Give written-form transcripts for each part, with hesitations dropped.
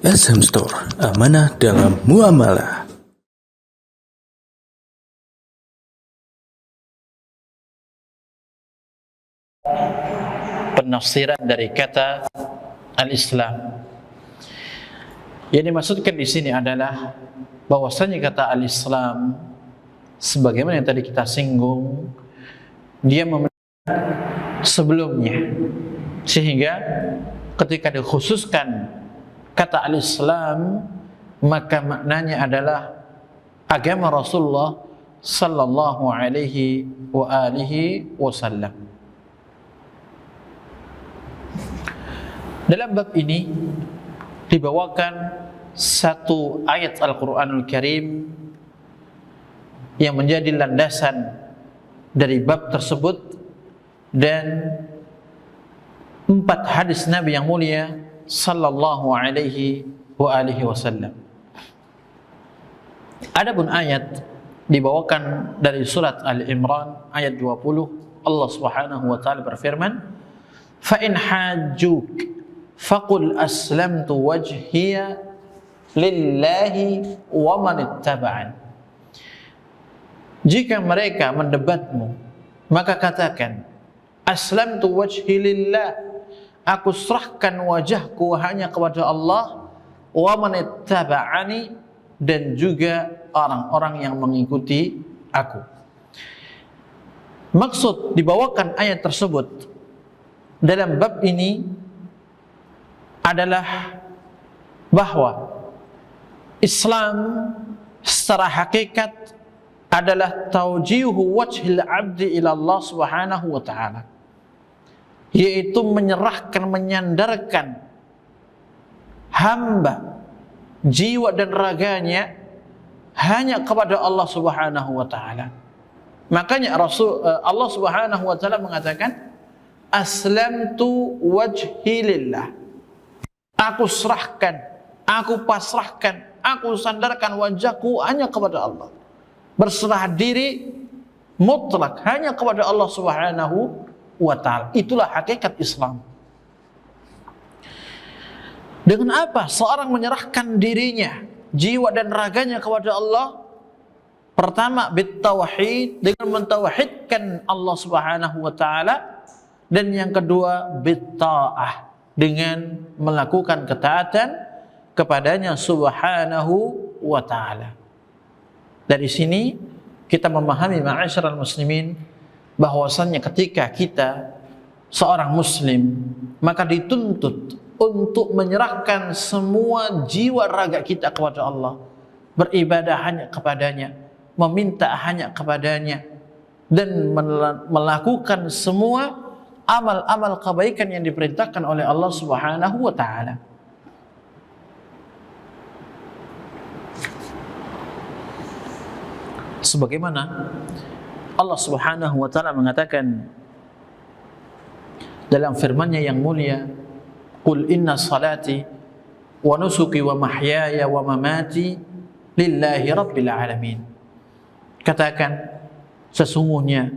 SM Store, amanah dalam muamalah. Penafsiran dari kata al-Islam. Yang dimaksudkan di sini adalah bahwasanya kata al-Islam, sebagaimana yang tadi kita singgung, dia sebelumnya, sehingga ketika dikhususkan kata al-Islam, maka maknanya adalah agama Rasulullah sallallahu alaihi wa alihi wasallam. Dalam bab ini dibawakan satu ayat Al-Quranul Karim yang menjadi landasan dari bab tersebut, dan 4 hadis Nabi yang mulia sallallahu alaihi wa alihi wasallam. Adapun ayat dibawakan dari surat Al-Imran ayat 20. Allah Subhanahu wa taala berfirman, "Fa in hajjuk faqul aslamtu wajhiya lillahi wa man ittaba'an." Jika mereka mendebatmu, maka katakan, aslamtu wajhi lillah, aku serahkan wajahku hanya kepada Allah, wa man ittaba'ani, dan juga orang-orang yang mengikuti aku. Maksud dibawakan ayat tersebut dalam bab ini adalah bahwa Islam secara hakikat adalah taujihu wajhil abdi ila Allah Subhanahu wa ta'ala, yaitu menyerahkan, menyandarkan hamba jiwa dan raganya hanya kepada Allah Subhanahu wa ta'ala. Makanya Allah Subhanahu wa ta'ala mengatakan, aslamtu wajhi lillah, aku serahkan, aku pasrahkan, aku sandarkan wajahku hanya kepada Allah. Berserah diri mutlak hanya kepada Allah Subhanahu wa ta'ala. Itulah hakikat Islam. Dengan apa seorang menyerahkan dirinya, jiwa dan raganya kepada Allah? Pertama, bitauhid, dengan mentauhidkan Allah Subhanahu wa ta'ala. Dan yang kedua, bitta'ah, dengan melakukan ketaatan kepadanya Subhanahu wa ta'ala. Dari sini kita memahami, ma'asyiral muslimin, bahwasannya ketika kita seorang muslim, maka dituntut untuk menyerahkan semua jiwa raga kita kepada Allah, beribadah hanya kepadanya, meminta hanya kepadanya, dan melakukan semua amal-amal kebaikan yang diperintahkan oleh Allah Subhanahu wa ta'ala. Sebagaimana Allah Subhanahu wa ta'ala mengatakan dalam firman-Nya yang mulia, "Qul inna salati wa nusuki wa mahyaya wa mamati lillahi rabbil alamin." Katakan, sesungguhnya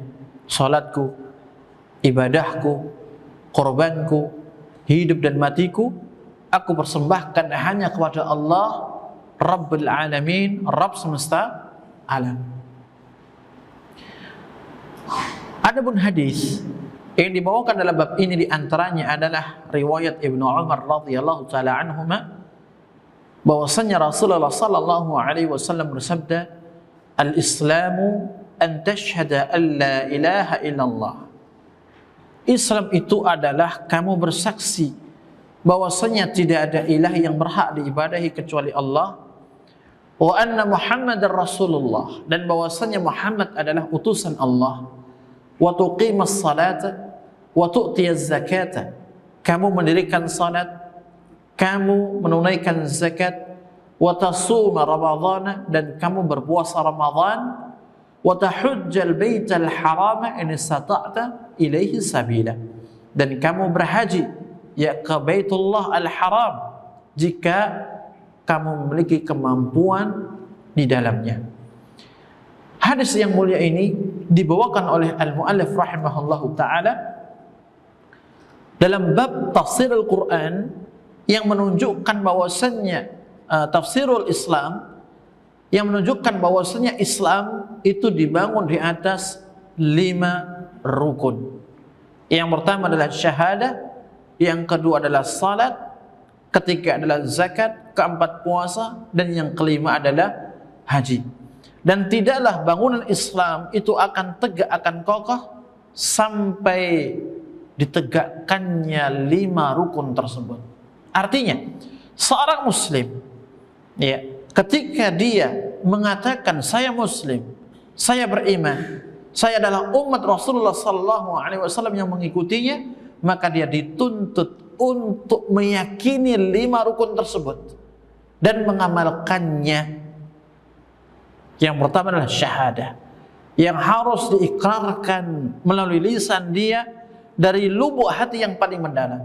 salatku, ibadahku, korbanku, hidup dan matiku, aku persembahkan hanya kepada Allah Rabbul Alamin, Rabb semesta alam. Adapun hadis yang dibawakan dalam bab ini diantaranya adalah riwayat Ibnu Umar radhiyallahu taala anhuma, bahwasanya Rasulullah sallallahu alaihi wasallam bersabda, "Al-Islamu an tashhada an la ilaha illallah." Islam itu adalah kamu bersaksi bahwasanya tidak ada ilah yang berhak diibadahi kecuali Allah, wa anna Muhammadar Rasulullah, dan bahwasanya Muhammad adalah utusan Allah, wa tuqimas salata wa tu'tiyaz zakata, kamu mendirikan salat, kamu menunaikan zakat, wa tasuma ramadhana, dan kamu berpuasa Ramadan, wa tahujjal baital harama in istata'ta ilaihi sabila, dan kamu berhaji ya ke Baitullah al-Haram jika kamu memiliki kemampuan di dalamnya. Hadis yang mulia ini dibawakan oleh al-muallif rahimahullahu ta'ala dalam bab tafsir Al-Quran yang menunjukkan bahwasannya tafsirul Islam yang menunjukkan bahwasannya Islam itu dibangun di atas 5 rukun. Yang pertama adalah syahadah, yang kedua adalah salat, ketiga adalah zakat, keempat puasa, dan yang kelima adalah haji. Dan tidaklah bangunan Islam itu akan tegak, akan kokoh sampai ditegakkannya 5 rukun tersebut. Artinya, seorang muslim ya, ketika dia mengatakan saya muslim, saya beriman, saya adalah umat Rasulullah sallallahu alaihi wasallam yang mengikutinya, maka dia dituntut untuk meyakini 5 rukun tersebut dan mengamalkannya. Yang pertama adalah syahadah, yang harus diikrarkan melalui lisan dia dari lubuk hati yang paling mendalam.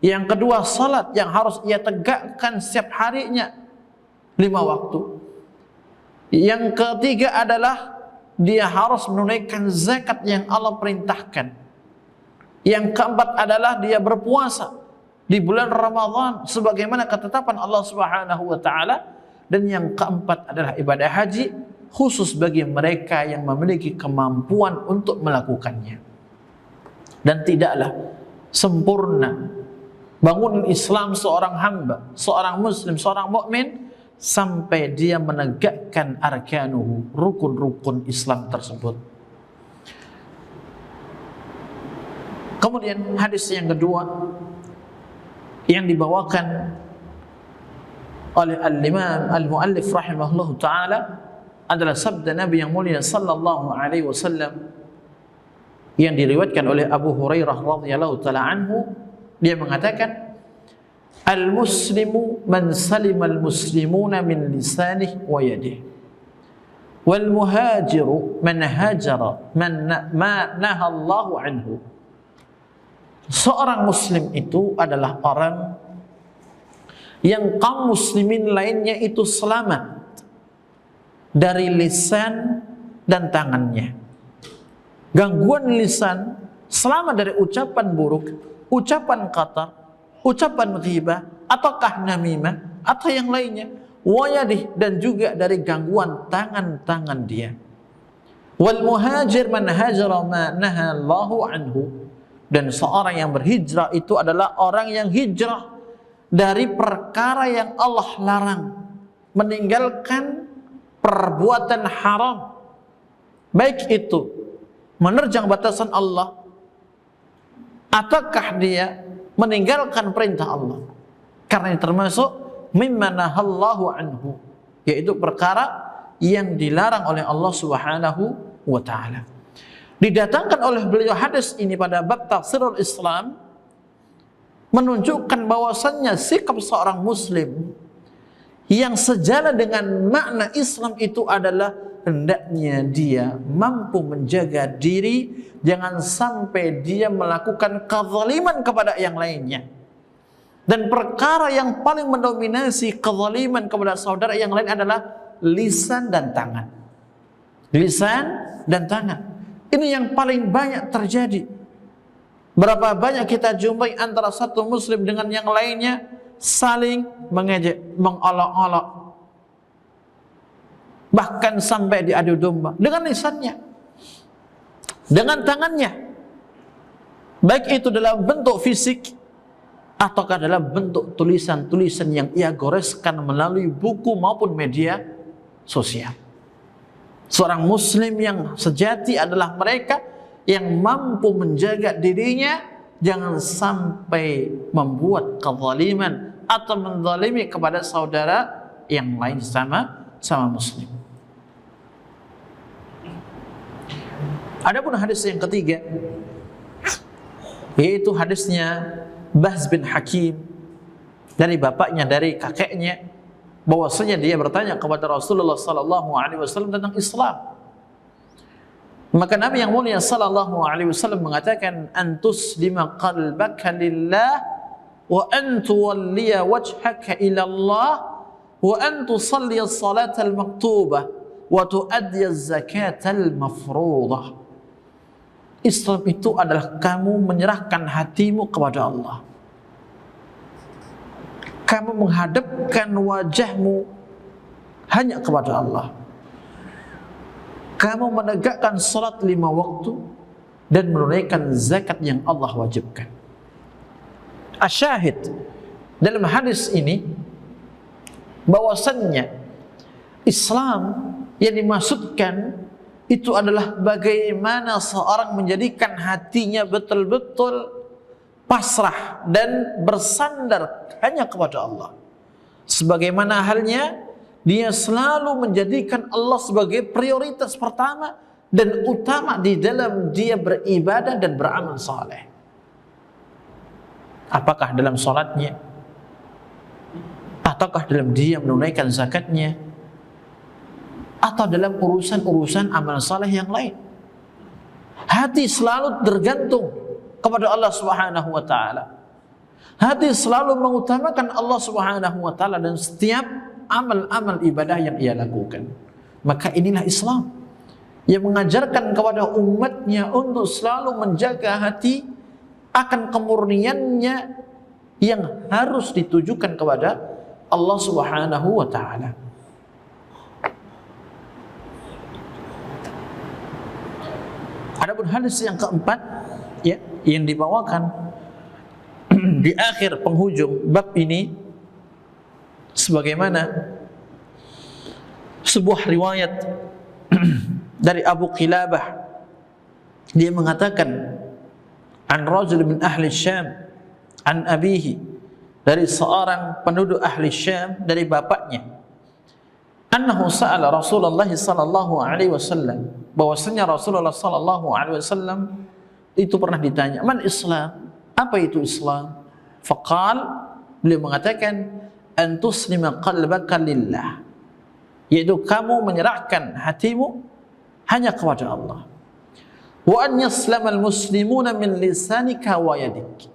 Yang kedua, salat yang harus ia tegakkan setiap harinya 5 waktu. Yang ketiga adalah dia harus menunaikan zakat yang Allah perintahkan. Yang keempat adalah dia berpuasa di bulan Ramadan sebagaimana ketetapan Allah Subhanahu wa taala. Dan yang keempat adalah ibadah haji khusus bagi mereka yang memiliki kemampuan untuk melakukannya. Dan tidaklah sempurna bangunan Islam seorang hamba, seorang muslim, seorang mukmin sampai dia menegakkan arkanuhu, rukun-rukun Islam tersebut. Kemudian hadis yang kedua yang dibawakan oleh al-Imam al-Muallif rahimahullahu taala adalah sabda Nabi yang mulia sallallahu alaihi wasallam yang diriwayatkan oleh Abu Hurairah radhiyallahu taala anhu. Dia mengatakan, al-muslimu man salima al-muslimuna min lisanihi wa yadihi, wal muhajiru man hajara ma nahallahu anhu. Seorang muslim itu adalah orang yang kaum muslimin lainnya itu selamat dari lisan dan tangannya. Gangguan lisan selamat dari ucapan buruk, ucapan qatar, ucapan ghibah, ataukah namimah, atau yang lainnya. Wayadih, dan juga dari gangguan tangan-tangan dia. Wal muhajir man hajara ma nahallahu anhu. Dan seorang yang berhijrah itu adalah orang yang hijrah dari perkara yang Allah larang, meninggalkan perbuatan haram, baik itu menerjang batasan Allah ataukah dia meninggalkan perintah Allah, karena ini termasuk mimma nahallahu anhu, yaitu perkara yang dilarang oleh Allah Subhanahu wa taala. Didatangkan oleh beliau hadis ini pada bab tafsirul Islam menunjukkan bahwasannya sikap seorang muslim yang sejalan dengan makna Islam itu adalah hendaknya dia mampu menjaga diri jangan sampai dia melakukan kezaliman kepada yang lainnya. Dan perkara yang paling mendominasi kezaliman kepada saudara yang lain adalah lisan dan tangan. Lisan dan tangan. Ini yang paling banyak terjadi. Berapa banyak kita jumpai antara satu muslim dengan yang lainnya saling mengejek, mengolok-olok, bahkan sampai diadu domba dengan lisannya, dengan tangannya, baik itu dalam bentuk fisik ataukah dalam bentuk tulisan-tulisan yang ia goreskan melalui buku maupun media sosial. Seorang muslim yang sejati adalah mereka yang mampu menjaga dirinya jangan sampai membuat kezaliman atau menzalimi kepada saudara yang lain sama muslim. Adapun hadis yang ketiga, yaitu hadisnya Bahz bin Hakim dari bapaknya, dari kakeknya, bahwasanya dia bertanya kepada Rasulullah sallallahu alaihi wasallam tentang Islam. Maka Nabi yang mulia sallallahu alaihi wasallam mengatakan, antuslima qalbaka lillah wa an tuwalliya wajhaka ila Allah wa an tusalli as-salata al-maktubah wa tuaddi az-zakata al-mafruḍah. Islam itu adalah kamu menyerahkan hatimu kepada Allah. kamu menghadapkan wajahmu hanya kepada Allah, kamu menegakkan salat 5 waktu dan menunaikan zakat yang Allah wajibkan. Asyahid dalam hadis ini bahwasannya Islam yang dimaksudkan itu adalah bagaimana seorang menjadikan hatinya betul-betul pasrah dan bersandar hanya kepada Allah. Sebagaimana halnya dia selalu menjadikan Allah sebagai prioritas pertama dan utama di dalam dia beribadah dan beramal saleh. Apakah dalam salatnya, ataukah dalam dia menunaikan zakatnya, atau dalam urusan-urusan amal saleh yang lain. Hati selalu tergantung kepada Allah Subhanahu wa taala. Hati selalu mengutamakan Allah Subhanahu wa taala dan setiap amal-amal ibadah yang ia lakukan. Maka inilah Islam yang mengajarkan kepada umatnya untuk selalu menjaga hati akan kemurniannya yang harus ditujukan kepada Allah Subhanahu wa taala. Adapun hadis yang keempat ya, yang dibawakan di akhir penghujung bab ini, sebagaimana sebuah riwayat dari Abu Qilabah, dia mengatakan an rajul min ahli Syam an abihi, dari seorang penduduk ahli Syam dari bapaknya, annahu sa'ala Rasulullah sallallahu alaihi wasallam, bahwasanya Rasulullah sallallahu alaihi wasallam itu pernah ditanya, man Islam, apa itu Islam? Faqal, beliau mengatakan, an tuslima qalbaka lillah, yaitu kamu menyerahkan hatimu hanya kepada Allah. Wa an yaslamal muslimuna min lisanika wa yadik,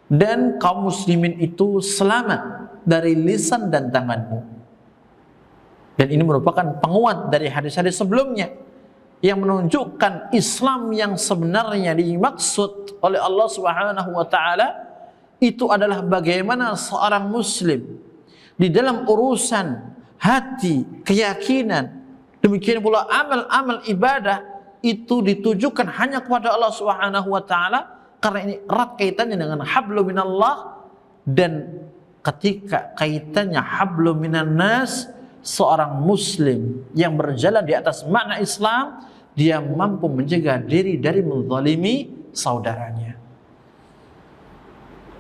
dan kaum muslimin itu selamat dari lisan dan tanganmu. Dan ini merupakan penguat dari hadis-hadis sebelumnya yang menunjukkan Islam yang sebenarnya dimaksud oleh Allah Subhanahu wa taala itu adalah bagaimana seorang muslim di dalam urusan hati, keyakinan, demikian pula amal-amal ibadah itu ditujukan hanya kepada Allah Subhanahu wa taala, karena ini erat kaitannya dengan hablum minallah. Dan ketika kaitannya hablum minan nas, seorang muslim yang berjalan di atas makna Islam, dia mampu menjaga diri dari menzalimi saudaranya.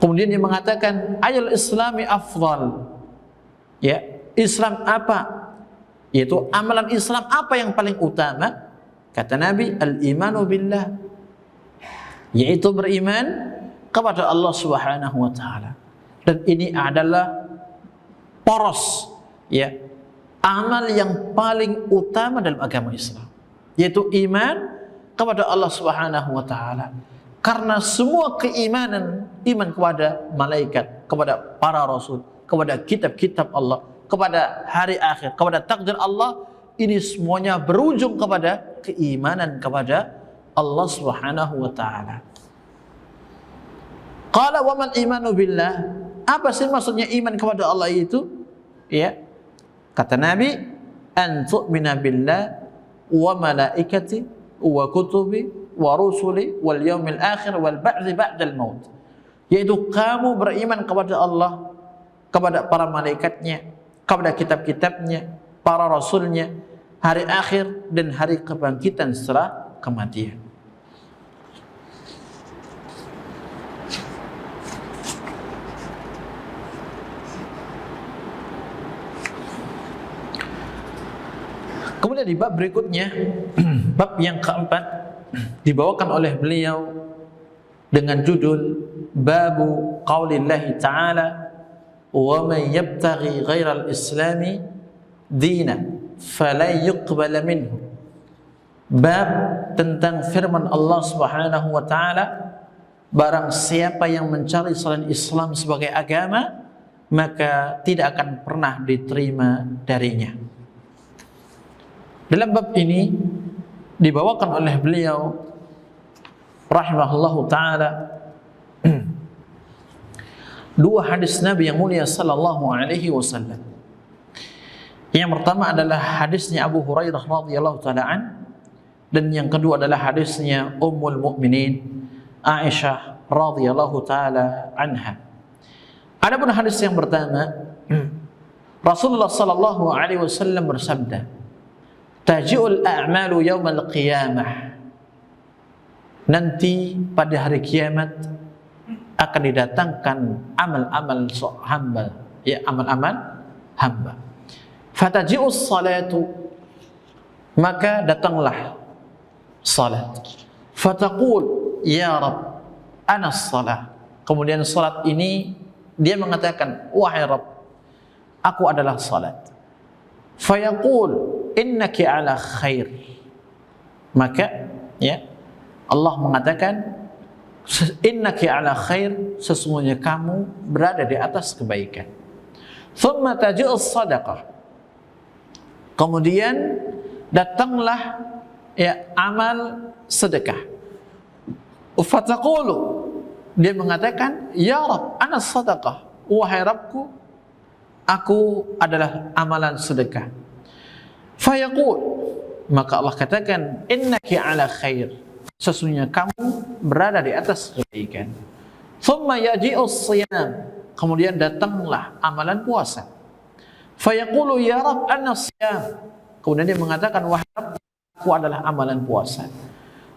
Kemudian dia mengatakan, ayul islami afdal, ya, Islam apa? Yaitu amalan Islam apa yang paling utama? Kata Nabi, al-imanu billah, yaitu beriman kepada Allah Subhanahu wa taala. Dan ini adalah poros, ya, amal yang paling utama dalam agama Islam, yaitu iman kepada Allah Subhanahu wa taala. Karena semua keimanan, iman kepada malaikat, kepada para rasul, kepada kitab-kitab Allah, kepada hari akhir, kepada takdir Allah, ini semuanya berujung kepada keimanan kepada Allah Subhanahu wa taala. Qala wa man imanu billah, apa sih maksudnya iman kepada Allah itu? Ya, kata Nabi, an tu'mina billah wa malaikati wa kutubi wa rusuli wal yaumil akhir wal ba'dzi ba'dal maut, yaitu kamu beriman kepada Allah, kepada para malaikatnya, kepada kitab-kitabnya, para rasulnya, hari akhir dan hari kebangkitan setelah kematian. Kemudian di bab berikutnya, bab yang keempat, dibawakan oleh beliau dengan judul Babu Qaulillahi Ta'ala, wa man yabtaghi ghairal islami dina falan yuqbala minhu. Bab tentang firman Allah Subhanahu wa taala, barang siapa yang mencari selain Islam sebagai agama, maka tidak akan pernah diterima darinya. Dalam bab ini dibawakan oleh beliau rahimahullahu taala dua hadis Nabi yang mulia sallallahu alaihi wasallam. Yang pertama adalah hadisnya Abu Hurairah radhiyallahu taala an, dan yang kedua adalah hadisnya Ummul Mukminin Aisyah radhiyallahu taala anha. Adapun hadis yang pertama, Rasulullah sallallahu alaihi wasallam bersabda, "Taji'ul a'malu yaumal qiyamah." Nanti pada hari kiamat akan didatangkan amal-amal hamba, ya, amal-amal hamba. Fataji'us salatu, maka datanglah salat. Fataqul, ya Rabb, ana salat. Kemudian salat ini dia mengatakan, wahai Rabb, aku adalah salat. Fayaqul, innaki ala khair. Maka ya Allah mengatakan, innaki ala khair, sesungguhnya kamu berada di atas kebaikan. Thumma taji'us sadaqah, kemudian datanglah ya amal sedekah. Fataqulu, dia mengatakan, ya Rabb, ana sadaqah, wahai Rabbku, aku adalah amalan sedekah. Fayaqul, maka Allah katakan, innaki ala khair, sesungguhnya kamu berada di atas kebaikan. Thumma yaji'us siyam, kemudian datanglah amalan puasa. Fayaqulu ya Rabb anna siyam, kemudian dia mengatakan, wahai Rabb, aku adalah amalan puasa.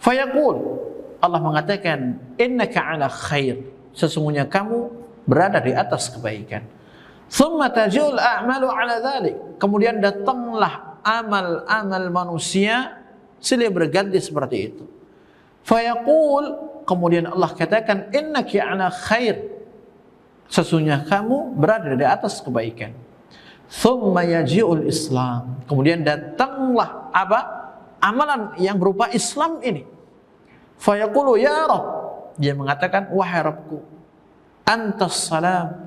Fayaqul, Allah mengatakan, innaka ala khair, sesungguhnya kamu berada di atas kebaikan. Thumma taji'ul a'malu ala dhalik, kemudian datanglah amal-amal manusia silih berganti seperti itu. Fayaqul, kemudian Allah katakan, innaki ala khair, sesungguhnya kamu berada di atas kebaikan. Thumma yaji'ul Islam, kemudian datanglah apa? Amalan yang berupa Islam ini. Fayaqulu ya Rabb, dia mengatakan, wahai Rabbku, antas salam,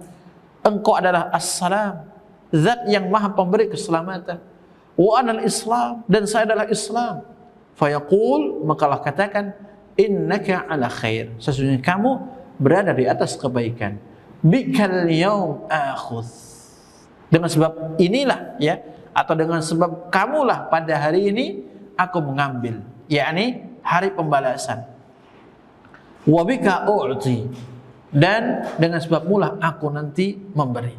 engkau adalah as-salam, zat yang maha pemberi keselamatan. Wa anal Islam, dan saya adalah Islam. Fayaqul, maka Allah katakan, innaka ala khair, sesungguhnya kamu berada di atas kebaikan. Bikal yaum akhudh, dengan sebab inilah ya, atau dengan sebab kamulah pada hari ini aku mengambil, yakni hari pembalasan. Wa bika u'ti, dan dengan sebabmu lah aku nanti memberi.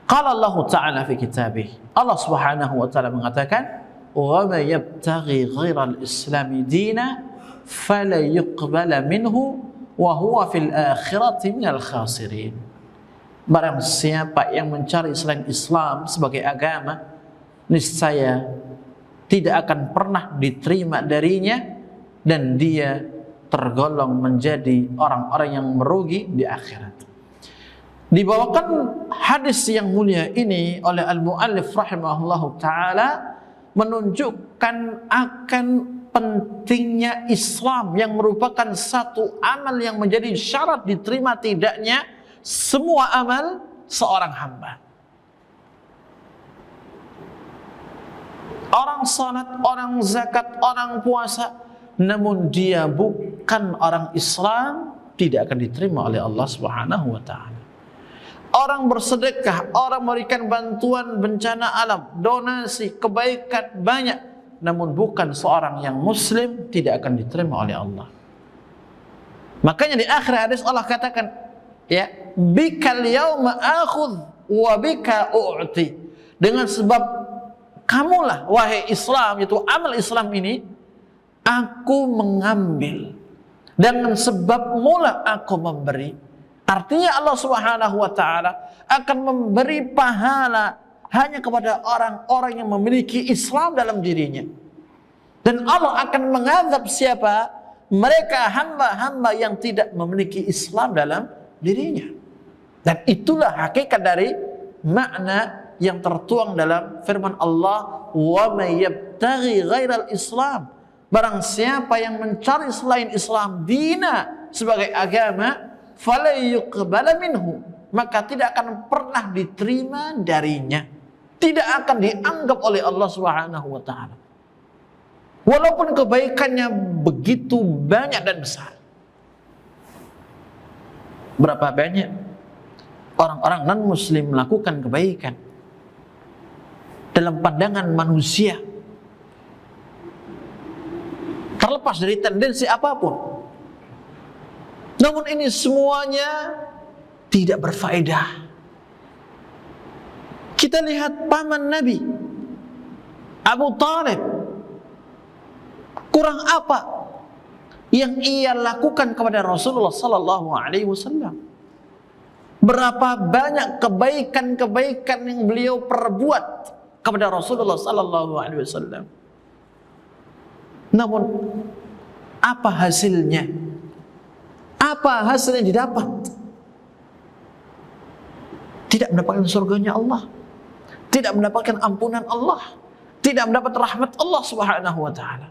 Qala Allah Ta'ala fi kitabih, Allah Subhanahu wa taala mengatakan, wa may yabtaghi ghairal islami dina fala yuqbala minhu wa huwa fil akhirati minal khasirin. Barang siapa yang mencari selain Islam sebagai agama, niscaya tidak akan pernah diterima darinya, dan dia tergolong menjadi orang-orang yang merugi di akhirat. Dibawakan hadis yang mulia ini oleh al-muallif rahimahullahu ta'ala menunjukkan akan pentingnya Islam, yang merupakan satu amal yang menjadi syarat diterima tidaknya semua amal seorang hamba. Orang salat, orang zakat, orang puasa, namun dia bukan orang Islam, tidak akan diterima oleh Allah Subhanahu wa taala. Orang bersedekah, orang memberikan bantuan bencana alam, donasi, kebaikan banyak, namun bukan seorang yang muslim, tidak akan diterima oleh Allah. Makanya di akhir hadis Allah katakan, ya, bikal yauma akhudh wa bika u'ti, dengan sebab kamulah wahai Islam, itu amal Islam ini, aku mengambil, dengan sebab mula aku memberi. Artinya Allah Subhanahu wa taala akan memberi pahala hanya kepada orang-orang yang memiliki Islam dalam dirinya. Dan Allah akan mengazab siapa? Mereka hamba-hamba yang tidak memiliki Islam dalam dirinya. Dan itulah hakikat dari makna yang tertuang dalam firman Allah, wa may yabtaghi ghairal Islam, barang siapa yang mencari selain Islam dina sebagai agama, fala yuqbala minhu, maka tidak akan pernah diterima darinya, tidak akan dianggap oleh Allah Subhanahu wa taala. Walaupun kebaikannya begitu banyak dan besar. Berapa banyak? orang-orang non-muslim melakukan kebaikan dalam pandangan manusia, terlepas dari tendensi apapun. Namun ini semuanya tidak berfaedah. Kita lihat paman Nabi Abu Talib, kurang apa yang ia lakukan kepada Rasulullah sallallahu alaihi wasallam? Berapa banyak kebaikan-kebaikan yang beliau perbuat kepada Rasulullah sallallahu alaihi wasallam. Namun apa hasilnya? Apa hasil yang didapat? Tidak mendapatkan surganya Allah, tidak mendapatkan ampunan Allah, tidak mendapat rahmat Allah Subhanahu wa taala.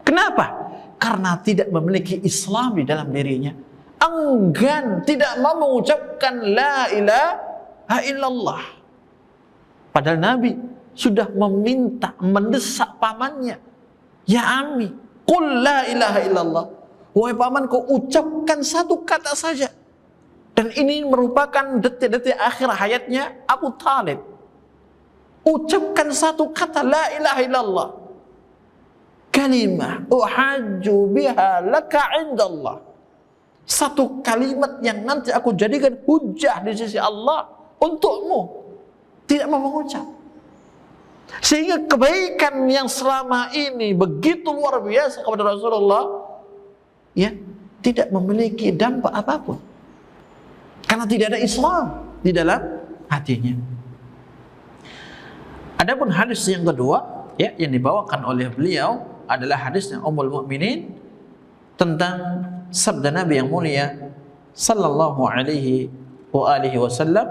Kenapa? Karena tidak memiliki Islam di dalam dirinya. Enggan, tidak mau mengucapkan la ilaha illallah. Padahal Nabi sudah meminta, mendesak pamannya, ya Ami, qul la ilaha illallah. Wahai paman, kau ucapkan satu kata saja. Dan ini merupakan detik-detik akhir hayatnya Abu Talib. Ucapkan satu kata la ilaha illallah. Kalimah uhajju biha laka indallah. Satu kalimat yang nanti aku jadikan hujah di sisi Allah untukmu. Tidak mau mengucap. Sehingga kebaikan yang selama ini begitu luar biasa kepada Rasulullah, ya, tidak memiliki dampak apapun. Karena tidak ada Islam di dalam hatinya. Adapun hadis yang kedua, ya, yang dibawakan oleh beliau adalah hadisnya Ummul Mukminin tentang sabda Nabi yang mulia sallallahu alaihi wa alihi wasallam,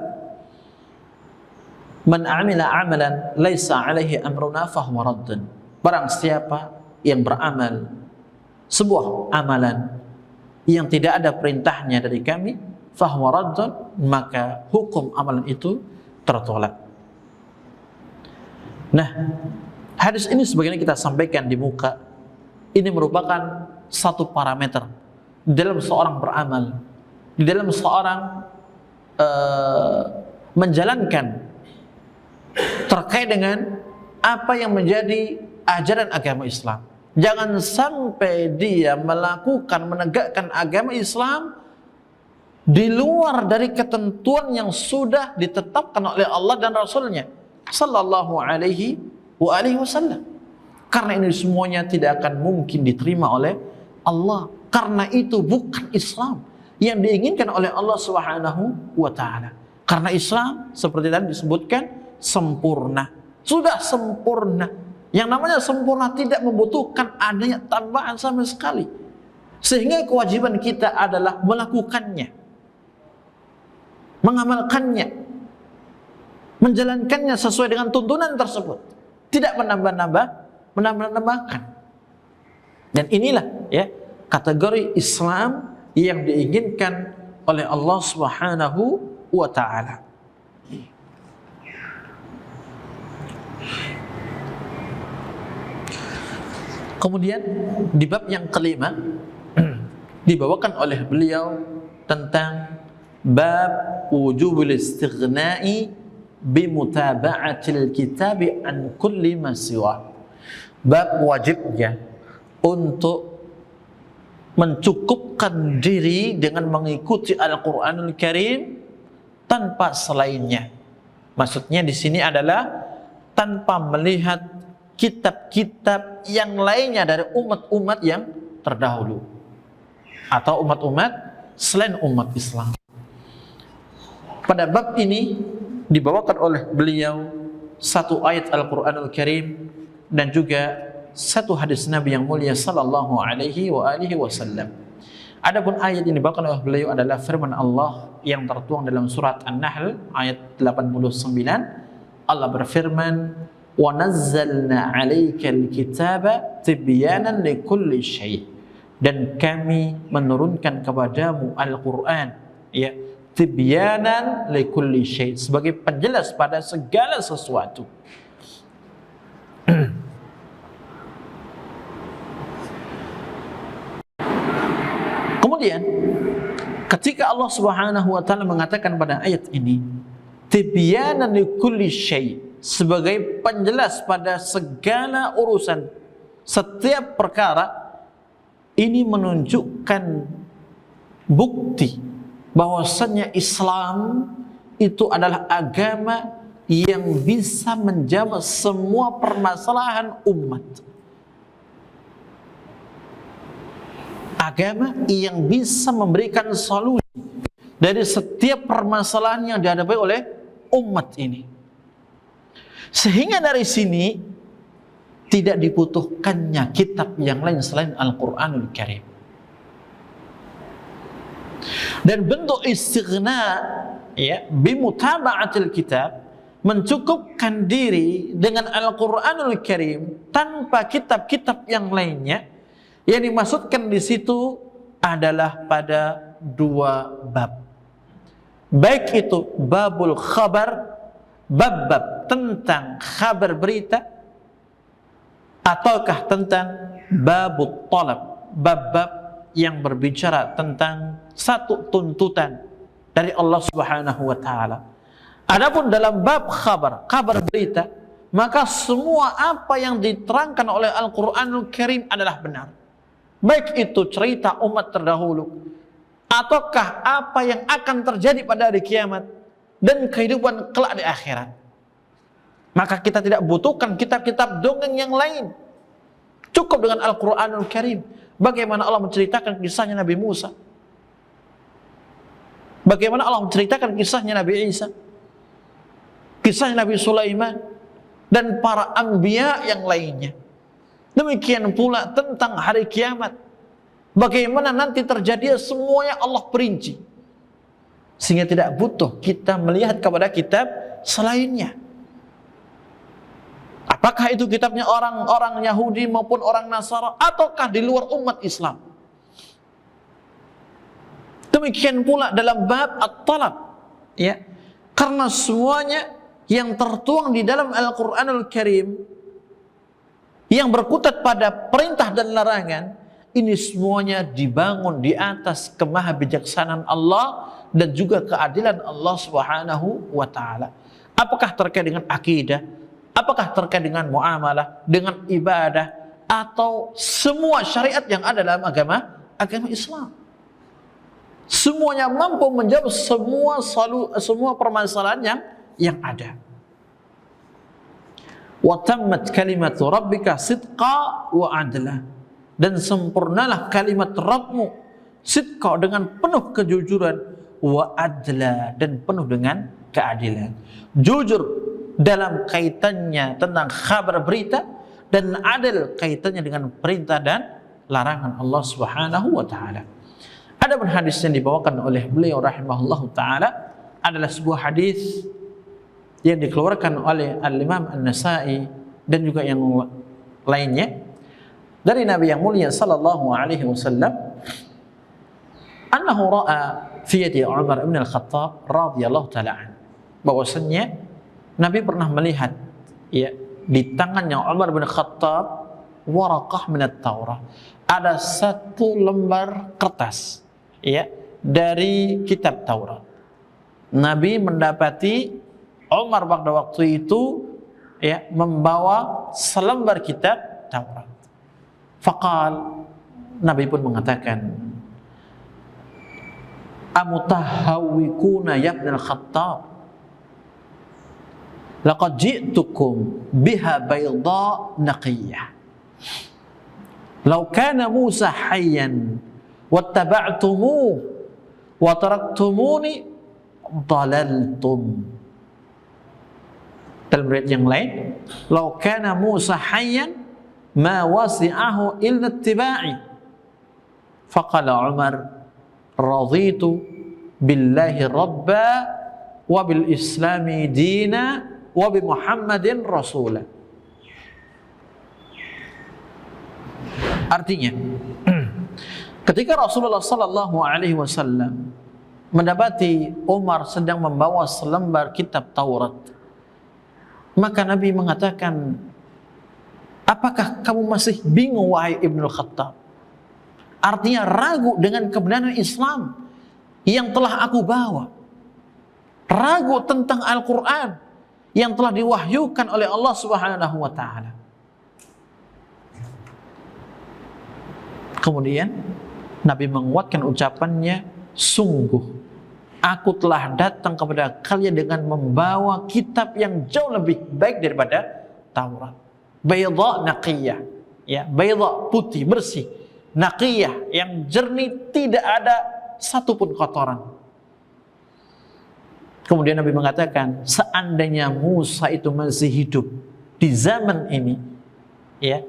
"Man 'amila 'amalan laisa 'alaihi amruna fahuwa raddun." Barang siapa yang beramal sebuah amalan yang tidak ada perintahnya dari kami, fahuwa raddun, maka hukum amalan itu tertolak. Nah, hadis ini sebagaimana kita sampaikan di muka, ini merupakan satu parameter dalam seorang beramal, di dalam seorang menjalankan terkait dengan apa yang menjadi ajaran agama Islam. Jangan sampai dia melakukan, menegakkan agama Islam di luar dari ketentuan yang sudah ditetapkan oleh Allah dan Rasulnya sallallahu alaihi wa alihi wasallam. Karena ini semuanya tidak akan mungkin diterima oleh Allah. Karena itu bukan Islam yang diinginkan oleh Allah Subhanahu wa taala. Karena Islam seperti tadi disebutkan sempurna. Sudah sempurna. Yang namanya sempurna tidak membutuhkan adanya tambahan sama sekali. Sehingga kewajiban kita adalah melakukannya, mengamalkannya, menjalankannya sesuai dengan tuntunan tersebut. Tidak menambahkan. Dan inilah, ya, kategori Islam yang diinginkan oleh Allah Subhanahu wa taala. Kemudian di bab yang kelima dibawakan oleh beliau tentang bab wujubul istighna'i bimutaba'atil kitabi an kulli ma siwa. Bab wajibnya untuk mencukupkan diri dengan mengikuti Al-Qur'anul Karim tanpa selainnya. Maksudnya di sini adalah tanpa melihat kitab-kitab yang lainnya dari umat-umat yang terdahulu atau umat-umat selain umat Islam. Pada bab ini dibawakan oleh beliau satu ayat Al-Qur'anul Karim dan juga satu hadis Nabi yang mulia sallallahu alaihi wa alihi wasallam. Adapun ayat yang dibawakan oleh beliau adalah firman Allah yang tertuang dalam surat An-Nahl ayat 89. Allah berfirman, "Wa nazzalna 'alaikal kitaba tibyanan likulli syai'." Dan kami menurunkan kepadamu Al-Qur'an, ya, tibyanan likulli syai', sebagai penjelas pada segala sesuatu. Kemudian ketika Allah Subhanahu wa taala mengatakan pada ayat ini, tibyanan likulli syai, sebagai penjelas pada segala urusan, setiap perkara, ini menunjukkan bukti bahwasanya Islam itu adalah agama yang bisa menjawab semua permasalahan umat. Agama yang bisa memberikan solusi dari setiap permasalahan yang dihadapi oleh umat ini. Sehingga dari sini tidak dibutuhkannya kitab yang lain selain Al-Quranul Karim. Dan bentuk istighna, ya, bimutaba'atil kitab, mencukupkan diri dengan Al-Quranul Karim tanpa kitab-kitab yang lainnya. Yang dimaksudkan di situ adalah pada dua bab. Baik itu babul khabar, bab-bab tentang kabar berita, ataukah tentang babut talab, bab-bab yang berbicara tentang satu tuntutan dari Allah Subhanahu wa taala. Adapun dalam bab khabar, kabar berita, maka semua apa yang diterangkan oleh Al-Qur'anul Karim adalah benar. Baik itu cerita umat terdahulu, ataukah apa yang akan terjadi pada hari kiamat dan kehidupan kelak di akhirat. Maka kita tidak butuhkan kitab-kitab dongeng yang lain. Cukup dengan Al-Quranul Karim. Bagaimana Allah menceritakan kisahnya Nabi Musa, bagaimana Allah menceritakan kisahnya Nabi Isa, kisahnya Nabi Sulaiman, dan para anbiya yang lainnya. Demikian pula tentang hari kiamat, bagaimana nanti terjadi, semuanya Allah perinci. Sehingga tidak butuh kita melihat kepada kitab selainnya. Apakah itu kitabnya orang-orang Yahudi maupun orang Nasara, ataukah di luar umat Islam. Demikian pula dalam bab at-talab, ya. Karena semuanya yang tertuang di dalam Al-Qur'anul Karim yang berkutat pada perintah dan larangan, ini semuanya dibangun di atas kemahabijaksanaan Allah dan juga keadilan Allah Subhanahu wa taala. Apakah terkait dengan akidah, apakah terkait dengan muamalah, dengan ibadah, atau semua syariat yang ada dalam agama Islam. Semuanya mampu menjawab semua permasalahan yang ada. Wa tammat kalimatu rabbika sidqa wa adla, dan sempurnalah kalimat Rabbmu sidqa, dengan penuh kejujuran, wa adla, dan penuh dengan keadilan. Jujur dalam kaitannya tentang kabar berita, dan adil kaitannya dengan perintah dan larangan Allah Subhanahu wa taala. Adapun hadis yang dibawakan oleh beliau rahimahullahu taala adalah sebuah hadis yang dikeluarkan oleh Al-Imam An-Nasa'i dan juga yang lainnya dari Nabi yang mulia sallallahu alaihi wasallam, annahu ra'a fi yadi Umar bin Al-Khattab radhiyallahu taala an, bahwasanya Nabi pernah melihat, ya, di tangannya Umar bin Khattab waraqah min at-Taurah, ada satu lembar kertas, ya, dari kitab Taurat. Nabi mendapati Umar pada waktu itu, ya, membawa selembar kitab Taurat. Faqal, Nabi pun mengatakan, amutahawwikuna ya ibn al-Khattab, laqad ji'tukum biha bayda naqiyah, law kana Musa hayyan wattaba'tumuhu wa taraktumuni dalaltum. Dalam riwayat yang lain, law kana Musa hayyan ma wasi'ahu illa ittiba'i. Faqala Umar, raditu billahi rabba wa bil islami dina wa bi Muhammadin rasula. Artinya, ketika Rasulullah sallallahu alaihi wasallam mendapati Umar sedang membawa selembar kitab Taurat, maka Nabi mengatakan, apakah kamu masih bingung wahai Ibnul Khattab? Artinya ragu dengan kebenaran Islam. yang telah aku bawa, ragu tentang Al-Quran yang telah diwahyukan oleh Allah Subhanahu wa ta'ala. Kemudian Nabi menguatkan ucapannya, sungguh aku telah datang kepada kalian dengan membawa kitab yang jauh lebih baik daripada Taurat. Bayda naqiyah, ya, bayda putih bersih, naqiyah yang jernih, tidak ada satupun kotoran. Kemudian Nabi mengatakan, seandainya Musa itu masih hidup di zaman ini, ya,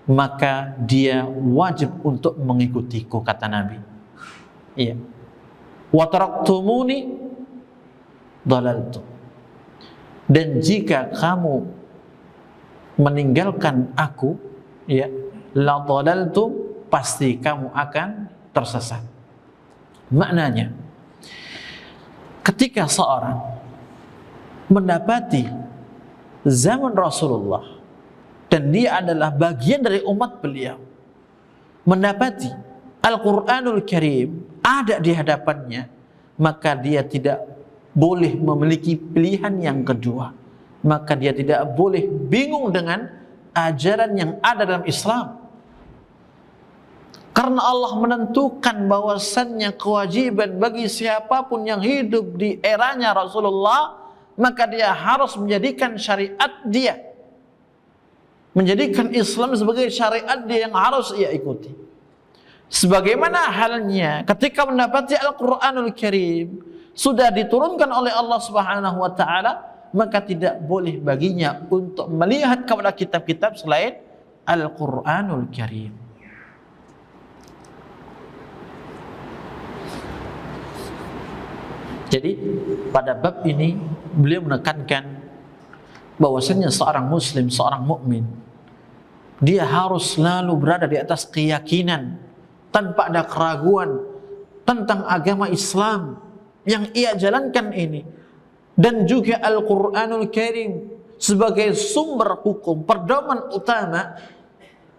maka dia wajib untuk mengikutiku, kata Nabi. Iya. Wa taraktumuni dalaltu. Dan jika kamu meninggalkan aku, ya, la dalaltu, pasti kamu akan tersesat. Maknanya, ketika seorang mendapati zaman Rasulullah dan dia adalah bagian dari umat beliau, mendapati Al-Quranul Karim ada di hadapannya, maka dia tidak boleh memiliki pilihan yang kedua. Maka dia tidak boleh bingung dengan ajaran yang ada dalam Islam. Karena Allah menentukan bahwasannya kewajiban bagi siapapun yang hidup di eranya Rasulullah, maka dia harus menjadikan syariat dia, menjadikan Islam sebagai syariat dia yang harus ia ikuti. Sebagaimana halnya ketika mendapati Al-Quranul Karim sudah diturunkan oleh Allah Subhanahu wa ta'ala, maka tidak boleh baginya untuk melihat kepada kitab-kitab selain Al-Quranul Karim. Jadi pada bab ini beliau menekankan bahwasanya seorang muslim, seorang mukmin, dia harus selalu berada di atas keyakinan tanpa ada keraguan tentang agama Islam yang ia jalankan ini, dan juga Al-Quranul Karim sebagai sumber hukum, pedoman utama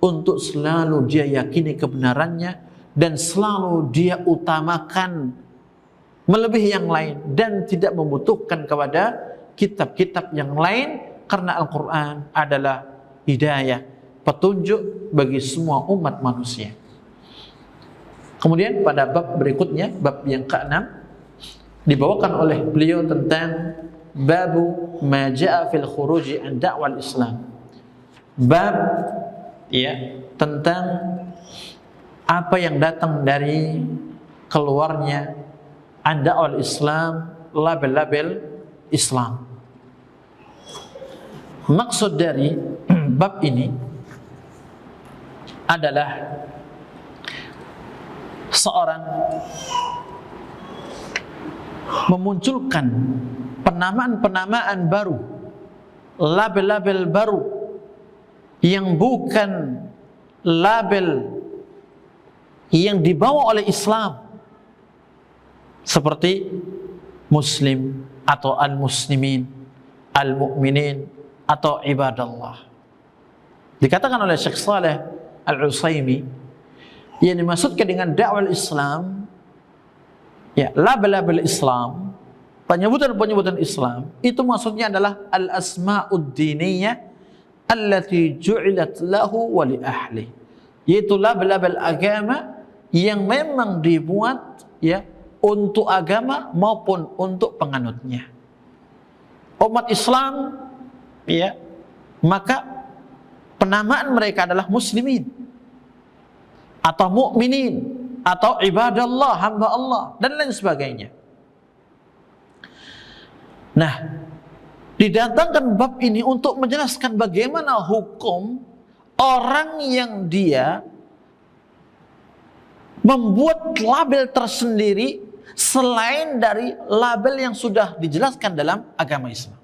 untuk selalu dia yakini kebenarannya dan selalu dia utamakan melebihi yang lain dan tidak membutuhkan kepada kitab-kitab yang lain, karena Al-Quran adalah hidayah, petunjuk bagi semua umat manusia. Kemudian pada bab berikutnya, bab yang ke-6, dibawakan oleh beliau tentang babu ma ja'a fil khuruji an da'wal Islam. Bab, ya, tentang apa yang datang dari keluarnya an da'wal Islam, label-label Islam. Maksud dari bab ini adalah seorang memunculkan penamaan-penamaan baru, label-label baru yang bukan label yang dibawa oleh Islam, seperti Muslim atau al-muslimin, al-mu'minin atau ibadallah. Dikatakan oleh Syekh Saleh Al-Utsaimin, yang dimaksudkan dengan dakwah Islam, ya, label-label Islam, penyebutan-penyebutan Islam, itu maksudnya adalah al-asma'ud diniyah allati ju'ilat lahu wa li ahli, yaitu label-label agama yang memang dibuat, ya, untuk agama maupun untuk penganutnya. Umat Islam, ya, maka penamaan mereka adalah muslimin atau mukminin atau ibadallah, hamba Allah, dan lain sebagainya. Nah, didatangkan bab ini untuk menjelaskan bagaimana hukum orang yang dia membuat label tersendiri selain dari label yang sudah dijelaskan dalam agama Islam.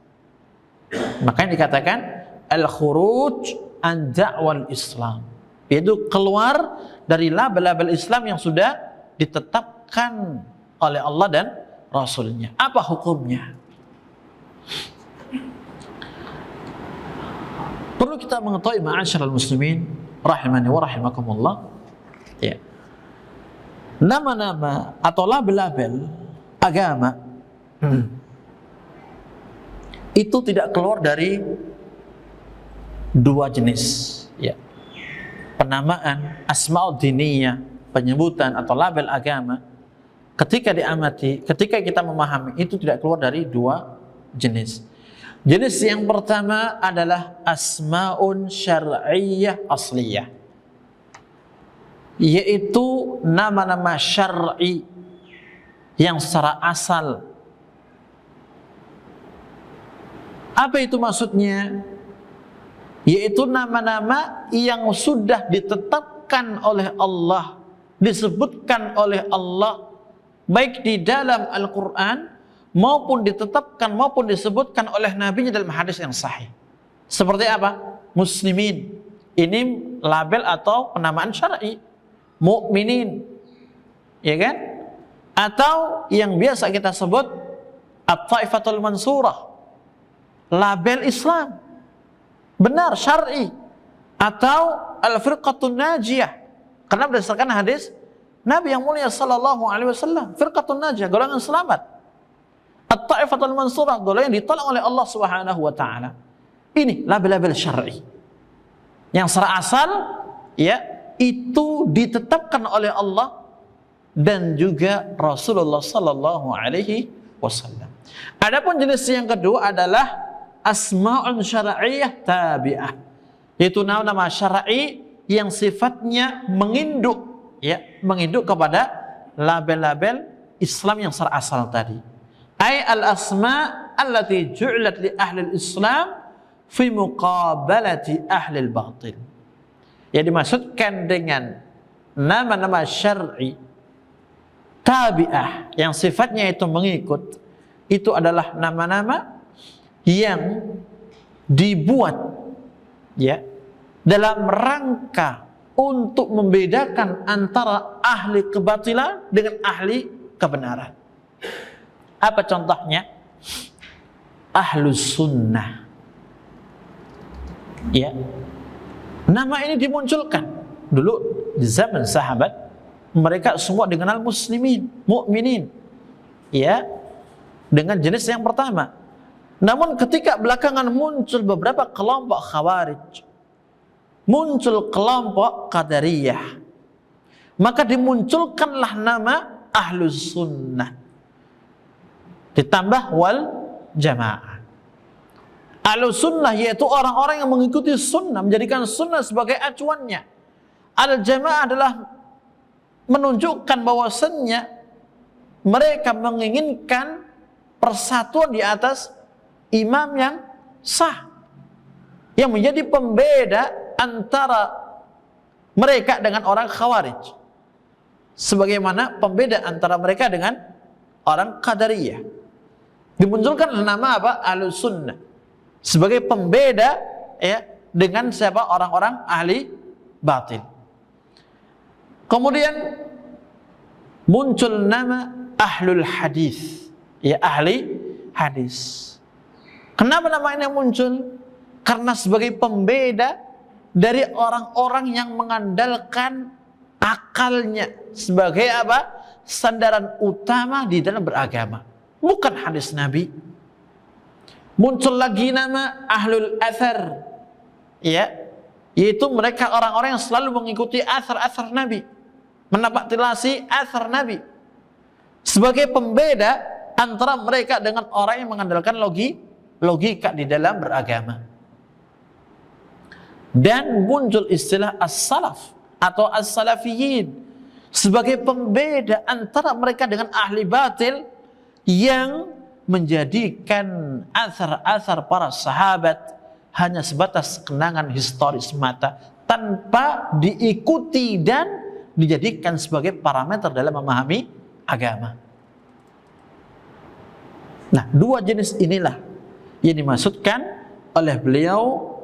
Makanya dikatakan al-khuruj an da'wal Islam, yaitu keluar dari label-label Islam yang sudah ditetapkan oleh Allah dan Rasulnya. Apa hukumnya? Perlu kita mengetahui, ma'asyiral muslimin rahimani wa rahimakumullah, ya, nama-nama atau label-label agama itu tidak keluar dari dua jenis, ya. Penamaan asmaul diniyah, penyebutan atau label agama, ketika diamati, ketika kita memahami, itu tidak keluar dari dua jenis. Jenis yang pertama adalah asmaun syar'iyyah asliyah, yaitu nama-nama syar'i yang secara asal. Apa itu maksudnya? Yaitu nama-nama yang sudah ditetapkan oleh Allah, disebutkan oleh Allah, baik di dalam Al-Quran maupun ditetapkan maupun disebutkan oleh Nabi-Nya dalam hadis yang sahih. Seperti apa? Muslimin, ini label atau penamaan syar'i. Mukminin, ya kan? Atau yang biasa kita sebut At-Taifatul Mansurah, label Islam, benar syar'i. Atau Al-Firqatun Najiyah, karena berdasarkan hadis Nabi yang mulia sallallahu alaihi wasallam, Firqatun Najiyah, golongan selamat. At-Taifatul Mansurah, golongan yang ditolong oleh Allah Subhanahu wa taala. Ini label-label syar'i yang secara asal, ya, itu ditetapkan oleh Allah dan juga Rasulullah sallallahu alaihi wasallam. Adapun jenis yang kedua adalah asma'un syar'iyyah tabi'ah, yaitu nama-nama syar'i yang sifatnya menginduk, ya, menginduk kepada label-label Islam yang secara asal tadi. Ai al-asma' allati ju'ilat li ahli al-Islam fi muqabalati ahli al-batil. Yang dimaksudkan dengan nama-nama syar'i tabi'ah yang sifatnya itu mengikut, itu adalah nama-nama yang dibuat, ya, dalam rangka untuk membedakan antara ahli kebatilan dengan ahli kebenaran. Apa contohnya? Ahlus sunnah, ya. Nama ini dimunculkan dulu di zaman sahabat, mereka semua dikenal muslimin, mukminin, ya, dengan jenis yang pertama. Namun ketika belakangan muncul beberapa kelompok khawarij, muncul kelompok qadariyah, maka dimunculkanlah nama ahlus sunnah ditambah wal jamaah. Ahlus sunnah yaitu orang-orang yang mengikuti sunnah, menjadikan sunnah sebagai acuannya. Al jamaah adalah menunjukkan bahwasannya mereka menginginkan persatuan di atas imam yang sah, yang menjadi pembeda antara mereka dengan orang khawarij, sebagaimana pembeda antara mereka dengan orang qadariyah. Dimunculkan nama apa? Ahlus sunnah sebagai pembeda, ya, dengan siapa? Orang-orang ahli batil. Kemudian muncul nama ahlul hadis, ya, ahli hadis. Kenapa nama ini muncul? Karena sebagai pembeda dari orang-orang yang mengandalkan akalnya sebagai apa? Sandaran utama di dalam beragama, bukan hadis Nabi. Muncul lagi nama ahlul athar, ya, yaitu mereka orang-orang yang selalu mengikuti athar-athar Nabi, menapaktilasi athar Nabi, sebagai pembeda antara mereka dengan orang yang mengandalkan logika di dalam beragama. Dan muncul istilah as-salaf atau as-salafiyin sebagai pembeda antara mereka dengan ahli batil yang menjadikan athar-athar para sahabat hanya sebatas kenangan historis mata tanpa diikuti dan dijadikan sebagai parameter dalam memahami agama. Nah, dua jenis inilah yang dimaksudkan oleh beliau,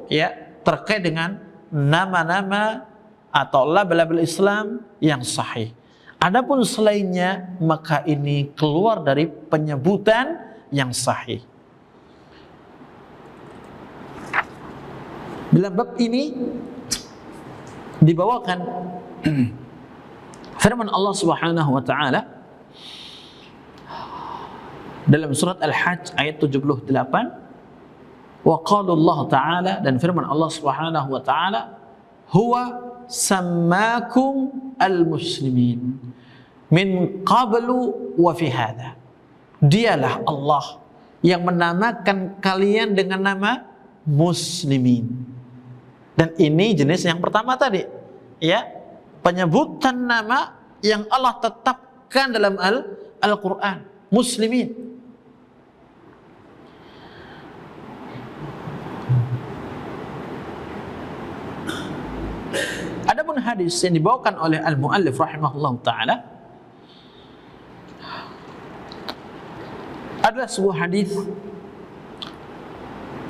ya, terkait dengan nama-nama atau label-label Islam yang sahih. Adapun selainnya, maka ini keluar dari penyebutan yang sahih. Dalam bab ini dibawakan Firman Allah Subhanahu wa taala dalam surat Al-Hajj ayat 78, wa qala Allah taala, dan firman Allah Subhanahu wa taala, huwa sammakum al-muslimin min qablu wa fi hadha. Dialah Allah yang menamakan kalian dengan nama muslimin. Dan ini jenis yang pertama tadi, ya, penyebutan nama yang Allah tetapkan dalam Al-Quran, muslimin. Adapun hadis yang dibawakan oleh al-muallif rahimahullah taala adalah sebuah hadis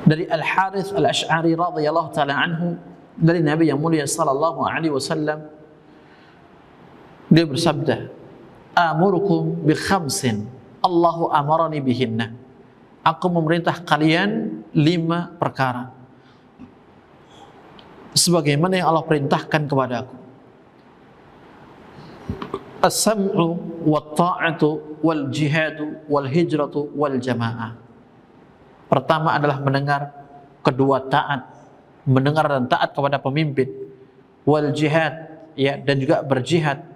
dari Al-Harith Al-Asy'ari radhiyallahu taala anhu, dari Nabi yang mulia sallallahu alaihi wasallam. Dia bersabda, amurukum bi khamsin Allahu amarani bihinna. Aku memerintah kalian 5 perkara sebagaimana yang Allah perintahkan kepadaku. As-sam'u wat-ta'atu wal jihadu wal hijratu wal jamaah. Pertama adalah mendengar, kedua taat, mendengar dan taat kepada pemimpin, wal jihad, ya, dan juga berjihad,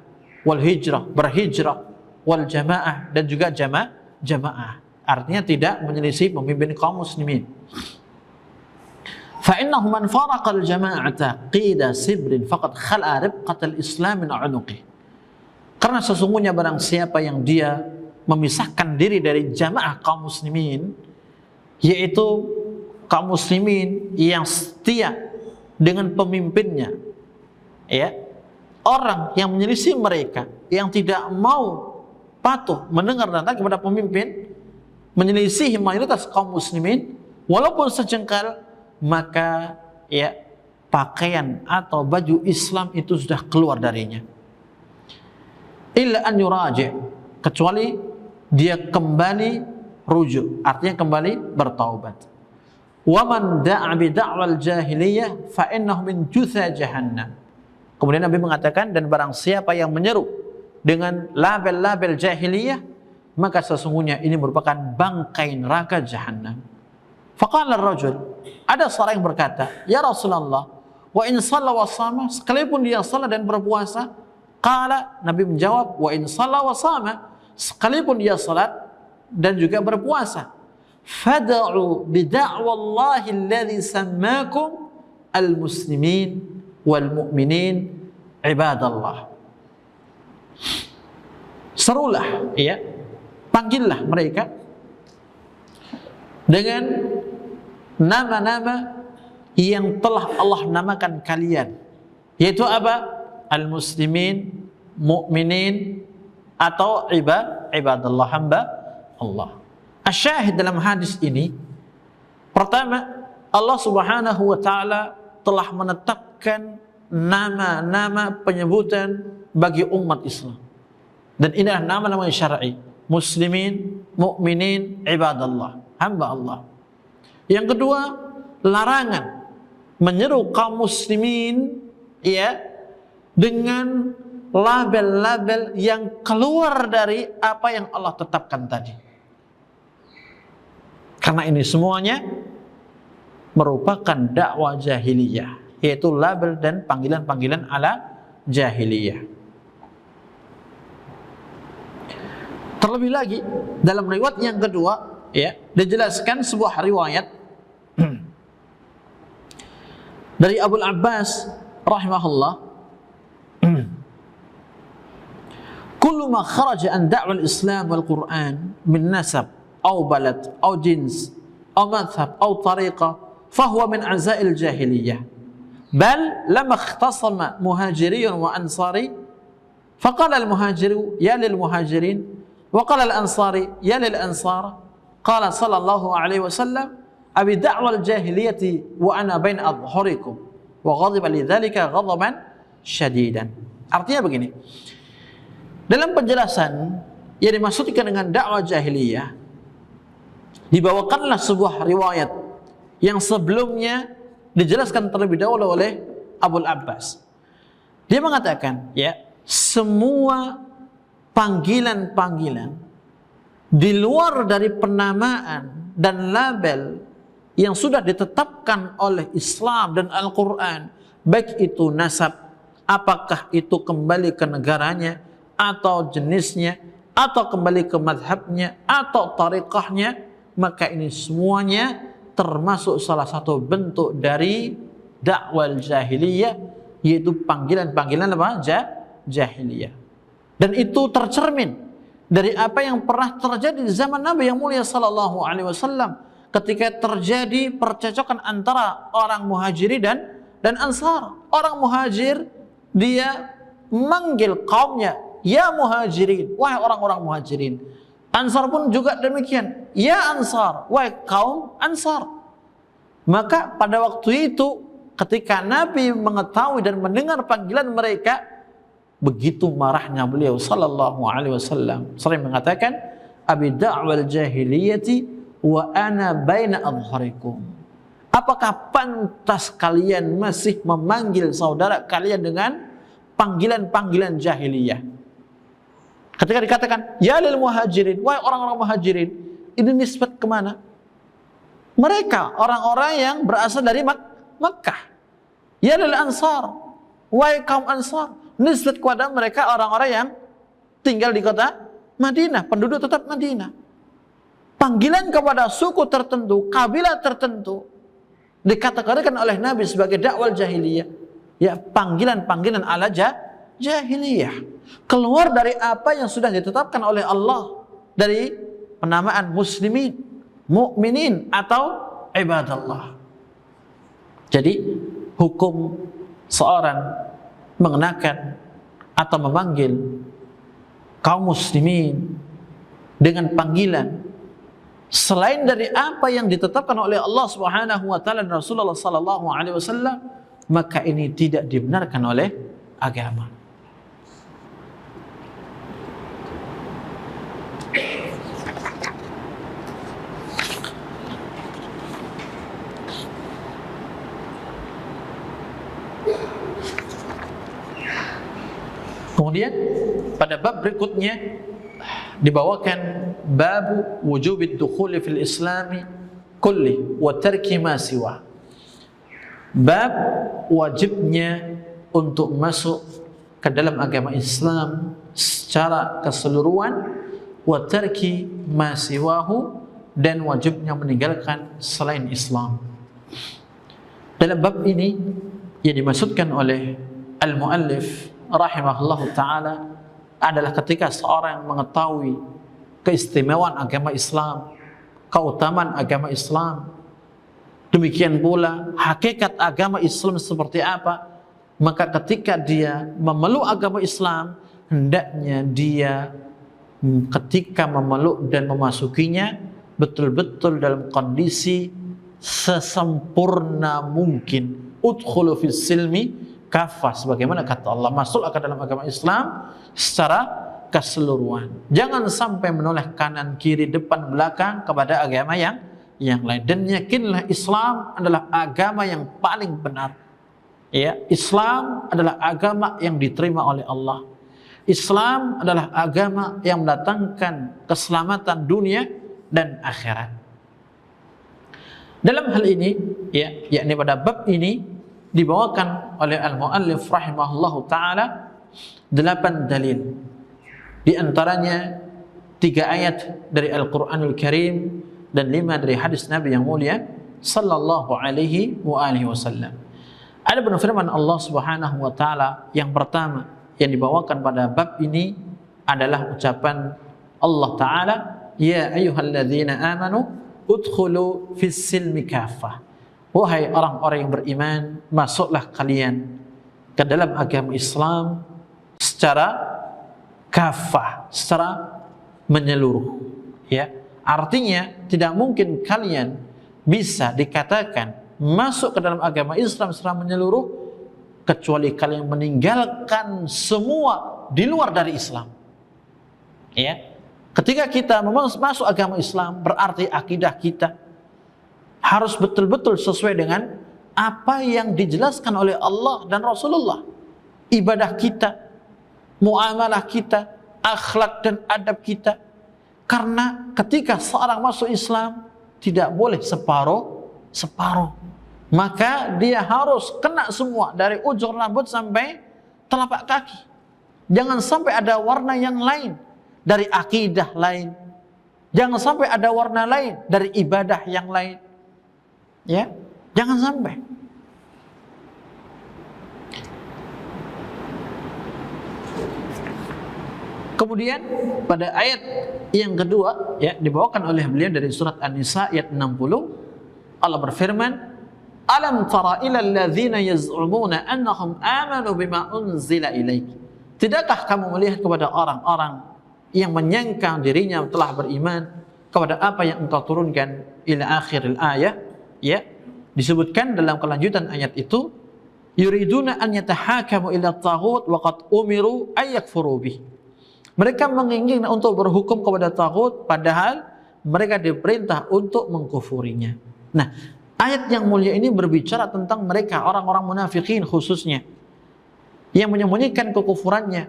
wal hijrah, berhijrah, wal jamaah, dan juga jamaah. Artinya tidak menyelisih pemimpin kaum muslimin. فإنه من فارق الجماعة قيد سبر فقد خلع ربقة الإسلام من عنقه. Karena sesungguhnya barang siapa yang dia memisahkan diri dari jamaah kaum muslimin, yaitu kaum muslimin yang setia dengan pemimpinnya, ya, orang yang menyelisih mereka, yang tidak mau patuh mendengar dan taat kepada pemimpin, menyelisih mayoritas kaum muslimin walaupun sejengkal, maka ya pakaian atau baju Islam itu sudah keluar darinya. Illa an yuraji', kecuali dia kembali rujuk, artinya kembali bertaubat. Wa man da'a bi da'wal jahiliyah fa innahu min jutha jahannam. Kemudian Nabi mengatakan, dan barang siapa yang menyeru dengan label-label jahiliyah, maka sesungguhnya ini merupakan bangkai neraka jahannam. Faqala ar-rajul, ada seorang yang berkata, ya Rasulullah, wa in shalla wa sama, sekalipun dia salat dan berpuasa. Qala, Nabi menjawab, wa in shalla wa sama, sekalipun dia salat dan juga berpuasa. Fad'u bi da'wallahi alladhi sammakum al-muslimin wal mu'minin ibadallah. Serulah, ya, panggillah mereka dengan nama-nama yang telah Allah namakan kalian, yaitu apa? Al-muslimin, mu'minin, atau ibadallah, hamba Allah. Asyahid dalam hadis ini, pertama, Allah Subhanahu wa taala telah menetapkan nama-nama penyebutan bagi umat Islam. Dan ini adalah nama-nama syar'i, muslimin, mu'minin, ibadallah, hamba Allah. Yang kedua, larangan menyeru kaum muslimin, ya, dengan label-label yang keluar dari apa yang Allah tetapkan tadi. Karena ini semuanya merupakan dakwah jahiliyah, yaitu label dan panggilan-panggilan ala jahiliyah. Terlebih lagi dalam riwayat yang kedua, ya, dijelaskan sebuah riwayat dari Abu Abbas rahimahullah, kullu ma kharaja an da'wa al-islam wal Qur'an min nasab aw balad aw jins aw madhhab aw tariqa fahuwa min azail jahiliyah bal lam ikhtasama muhajiriyun wa ansari faqala al-muhajiru ya lil muhajirin wa qala al-ansari ya lil ansar qala sallallahu alaihi wasallam abi da'wa al-jahiliyati wa ana bain adhhurikum wa ghadiba lidzalika ghadaban syadidan. Artinya begini, dalam penjelasan yang dimaksudkan dengan dakwah jahiliyah, dibawakanlah sebuah riwayat yang sebelumnya dijelaskan terlebih dahulu oleh Abu Abbas. Dia mengatakan, ya, semua panggilan-panggilan di luar dari penamaan dan label yang sudah ditetapkan oleh Islam dan Al-Quran, baik itu nasab, apakah itu kembali ke negaranya, atau jenisnya, atau kembali ke madhabnya, atau tariqahnya, maka ini semuanya termasuk salah satu bentuk dari dakwah jahiliyah, yaitu panggilan-panggilan apa? Jahiliyah. Dan itu tercermin dari apa yang pernah terjadi di zaman Nabi yang mulia sallallahu alaihi wasallam ketika terjadi percekcokan antara orang muhajiri dan ansar. Orang muhajir dia manggil kaumnya, ya muhajirin, wahai orang-orang muhajirin. Ansar pun juga demikian, ya ansar, wahai kaum ansar. Maka pada waktu itu ketika Nabi mengetahui dan mendengar panggilan mereka, begitu marahnya beliau sallallahu alaihi wasallam sering mengatakan, abi da'wal jahiliyati wa ana baina adhharikum. Apakah pantas kalian masih memanggil saudara kalian dengan panggilan-panggilan jahiliyah? Ketika dikatakan ya lil muhajirin, wahai orang-orang muhajirin, ini nisbat kemana? Mereka orang-orang yang berasal dari Makkah. Ya lil ansar, wahai kaum ansar, nisbat kepada mereka orang-orang yang tinggal di kota Madinah, penduduk tetap Madinah. Panggilan kepada suku tertentu, kabilah tertentu dikategorikan oleh Nabi sebagai dakwah jahiliyah. Ya, panggilan-panggilan ala jahiliyah. Keluar dari apa yang sudah ditetapkan oleh Allah dari penamaan muslimin, mukminin atau ibadallah. Jadi hukum seorang mengenakan atau memanggil kaum muslimin dengan panggilan selain dari apa yang ditetapkan oleh Allah Subhanahu wa taala dan Rasulullah sallallahu alaihi wasallam, maka ini tidak dibenarkan oleh agama. Kemudian pada bab berikutnya dibawakan bab wujubid dukhuli fil islami kulli wa tarki ma siwa. Bab wajibnya untuk masuk ke dalam agama Islam secara keseluruhan, wa tarki ma siwahu, dan wajibnya meninggalkan selain Islam. Dalam bab ini yang dimaksudkan oleh al-muallif rahimahullahu taala adalah ketika seorang mengetahui keistimewaan agama Islam, keutamaan agama Islam, demikian pula hakikat agama Islam seperti apa, maka ketika dia memeluk agama Islam, hendaknya dia ketika memeluk dan memasukinya betul-betul dalam kondisi sesempurna mungkin. Udkhulu fis silmi kafah, sebagaimana kata Allah, masuklah ke dalam agama Islam secara keseluruhan. Jangan sampai menoleh kanan kiri depan belakang kepada agama yang lain. Dan yakinlah Islam adalah agama yang paling benar. Ya, Islam adalah agama yang diterima oleh Allah. Islam adalah agama yang mendatangkan keselamatan dunia dan akhirat. Dalam hal ini, ya, yakni pada bab ini dibawakan oleh al-muallif rahimahullahu taala 8 dalil. Di antaranya 3 ayat dari Al-Qur'anul Karim dan 5 dari hadis Nabi yang mulia sallallahu alaihi wa alihi wasallam. Ada firman Allah Subhanahu wa taala yang pertama yang dibawakan pada bab ini adalah ucapan Allah taala, ya ayyuhalladzina amanu udkhulu fis silmi kafah. Wahai orang-orang yang beriman, masuklah kalian ke dalam agama Islam secara kafah, secara menyeluruh. Ya, artinya tidak mungkin kalian bisa dikatakan masuk ke dalam agama Islam secara menyeluruh kecuali kalian meninggalkan semua di luar dari Islam. Ya, ketika kita masuk agama Islam berarti akidah kita harus betul-betul sesuai dengan apa yang dijelaskan oleh Allah dan Rasulullah. Ibadah kita, muamalah kita, akhlak dan adab kita. Karena ketika seorang masuk Islam tidak boleh separuh. Maka dia harus kena semua dari ujung rambut sampai telapak kaki. Jangan sampai ada warna yang lain dari akidah lain. Jangan sampai ada warna lain dari ibadah yang lain. Ya, jangan sampai. Kemudian pada ayat yang kedua ya dibawakan oleh beliau dari surat An-Nisa ayat 60, Allah berfirman, "Alam tara ila alladzina yaz'umuna annahum amanu bima unzila ilaik." Tidakkah kamu melihat kepada orang-orang yang menyangka dirinya telah beriman kepada apa yang engkau turunkan ila akhiril ayat, ya, disebutkan dalam kelanjutan ayat itu, yuriduna an yatahakamu ila taghut wa qad umiru ay yakfuru bih. Mereka menginginkan untuk berhukum kepada taghut padahal mereka diperintah untuk mengkufurinya. Nah, ayat yang mulia ini berbicara tentang mereka orang-orang munafikin khususnya yang menyembunyikan kekufurannya,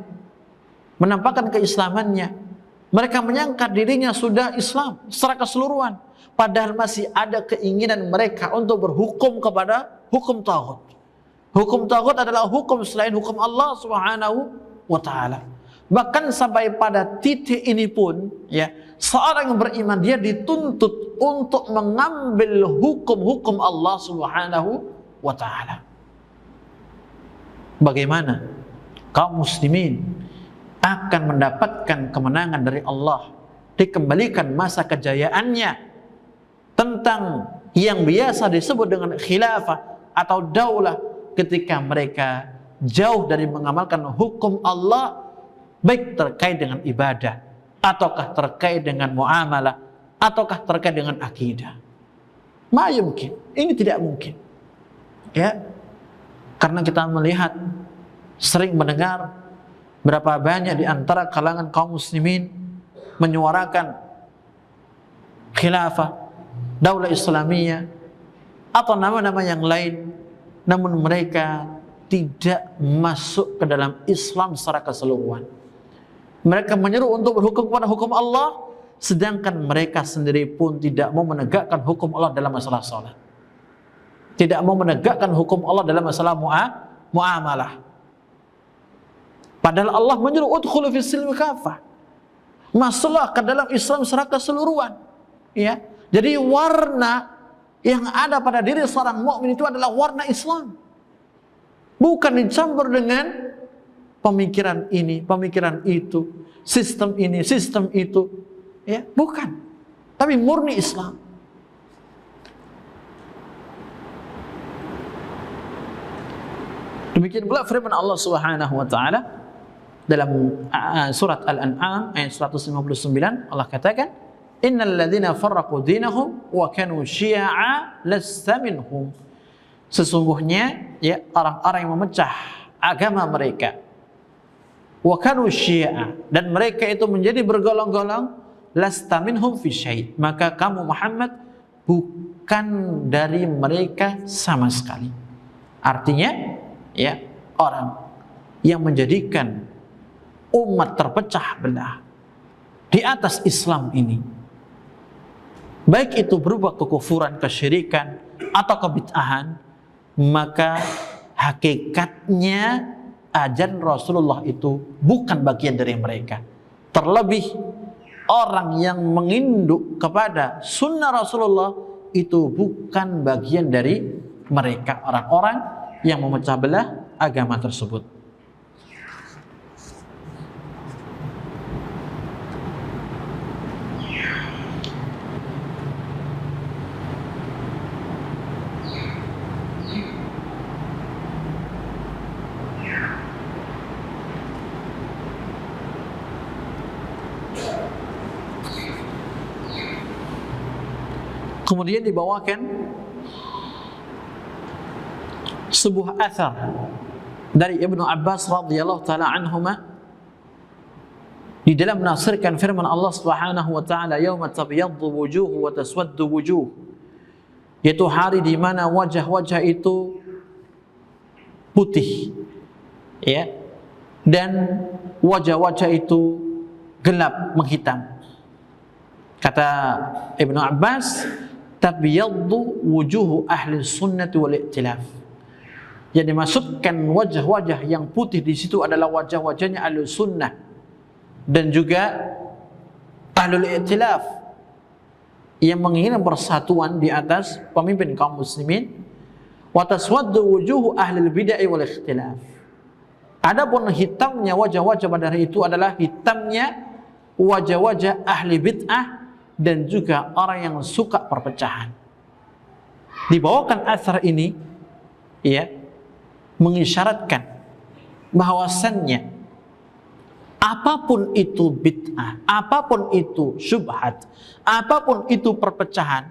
menampakkan keislamannya. Mereka menyangka dirinya sudah Islam secara keseluruhan, padahal masih ada keinginan mereka untuk berhukum kepada hukum taghut. Hukum taghut adalah hukum selain hukum Allah Subhanahu wa taala. Bahkan sampai pada titik ini pun ya, seorang yang beriman dia dituntut untuk mengambil hukum-hukum Allah Subhanahu wa taala. Bagaimana kaum muslimin akan mendapatkan kemenangan dari Allah, dikembalikan masa kejayaannya tentang yang biasa disebut dengan khilafah atau daulah ketika mereka jauh dari mengamalkan hukum Allah, baik terkait dengan ibadah ataukah terkait dengan muamalah ataukah terkait dengan akidah. Ma yumkin, ini tidak mungkin. Ya. Karena kita melihat, sering mendengar berapa banyak di antara kalangan kaum muslimin menyuarakan khilafah, daulah Islamiyah atau nama-nama yang lain, namun mereka tidak masuk ke dalam Islam secara keseluruhan. Mereka menyeru untuk berhukum kepada hukum Allah, sedangkan mereka sendiri pun tidak mau menegakkan hukum Allah dalam masalah salat. Tidak mau menegakkan hukum Allah dalam masalah muamalah. Padahal Allah menyuruh udkhulu fis silmi kafah. Masuklah ke dalam Islam secara keseluruhan. Ya. Jadi warna yang ada pada diri seorang mukmin itu adalah warna Islam. Bukan dicampur dengan pemikiran ini, pemikiran itu, sistem ini, sistem itu. Ya, bukan. Tapi murni Islam. Demikian pula firman Allah Subhanahu wa taala dalam surat Al-An'am ayat 159, Allah katakan, "Innal ladzina farraqu dinahum wa kanu syi'a lasta minhum." Sesungguhnya ya orang-orang yang memecah agama mereka, wa kanu syi'a, dan mereka itu menjadi bergolong-golong, lasta minhum fi syai', maka kamu Muhammad bukan dari mereka sama sekali. Artinya ya, orang yang menjadikan umat terpecah belah di atas Islam ini, baik itu berupa kekufuran, kesyirikan atau kebid'ahan, maka hakikatnya ajaran Rasulullah itu bukan bagian dari mereka. Terlebih orang yang menginduk kepada sunnah Rasulullah itu bukan bagian dari mereka, orang-orang yang memecah belah agama tersebut. Kemudian dibawakan sebuah athar dari Ibnu Abbas radhiyallahu taala anhuma di dalam menafsirkan firman Allah Subhanahu wa taala, yauma tabyaddu wujuh wa taswaddu wujuh, yaitu hari di mana wajah-wajah itu putih ya, dan wajah-wajah itu gelap menghitam. Kata Ibnu Abbas, tabyaddu wujuhu ahli sunnati wal i'tilaf. Yang dimaksudkan wajah-wajah yang putih di situ adalah wajah-wajahnya ahli sunnah dan juga ahlul i'tilaf yang menginginkan persatuan di atas pemimpin kaum muslimin. Wa taswaddu wujuhu ahli bid'ah wal ikhtilaf. Adapun hitamnya wajah-wajah pada hari itu adalah hitamnya wajah-wajah ahli bid'ah dan juga orang yang suka perpecahan. Dibawakan asar ini ya mengisyaratkan bahwasannya apapun itu bid'ah, apapun itu syubhat, apapun itu perpecahan,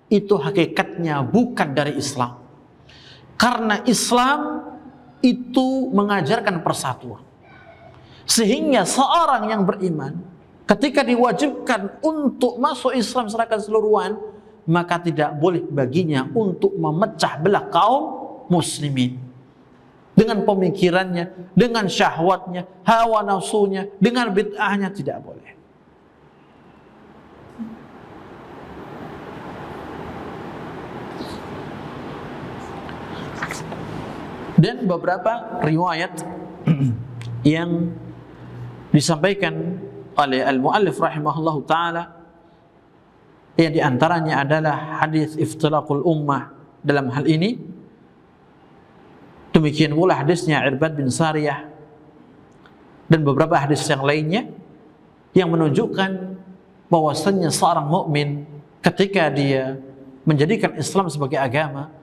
itu hakikatnya bukan dari Islam. Karena Islam itu mengajarkan persatuan. Sehingga seorang yang beriman ketika diwajibkan untuk masuk Islam secara keseluruhan, maka tidak boleh baginya untuk memecah belah kaum muslimin dengan pemikirannya, dengan syahwatnya, hawa nafsunya, dengan bid'ahnya, tidak boleh. Dan beberapa riwayat yang disampaikan oleh al-muallif rahimahullahu ta'ala, yang diantaranya adalah hadis iftilaqul ummah dalam hal ini. Demikian pula hadisnya Irbad bin Sariyah dan beberapa hadis yang lainnya yang menunjukkan bahwasannya seorang mukmin ketika dia menjadikan Islam sebagai agama,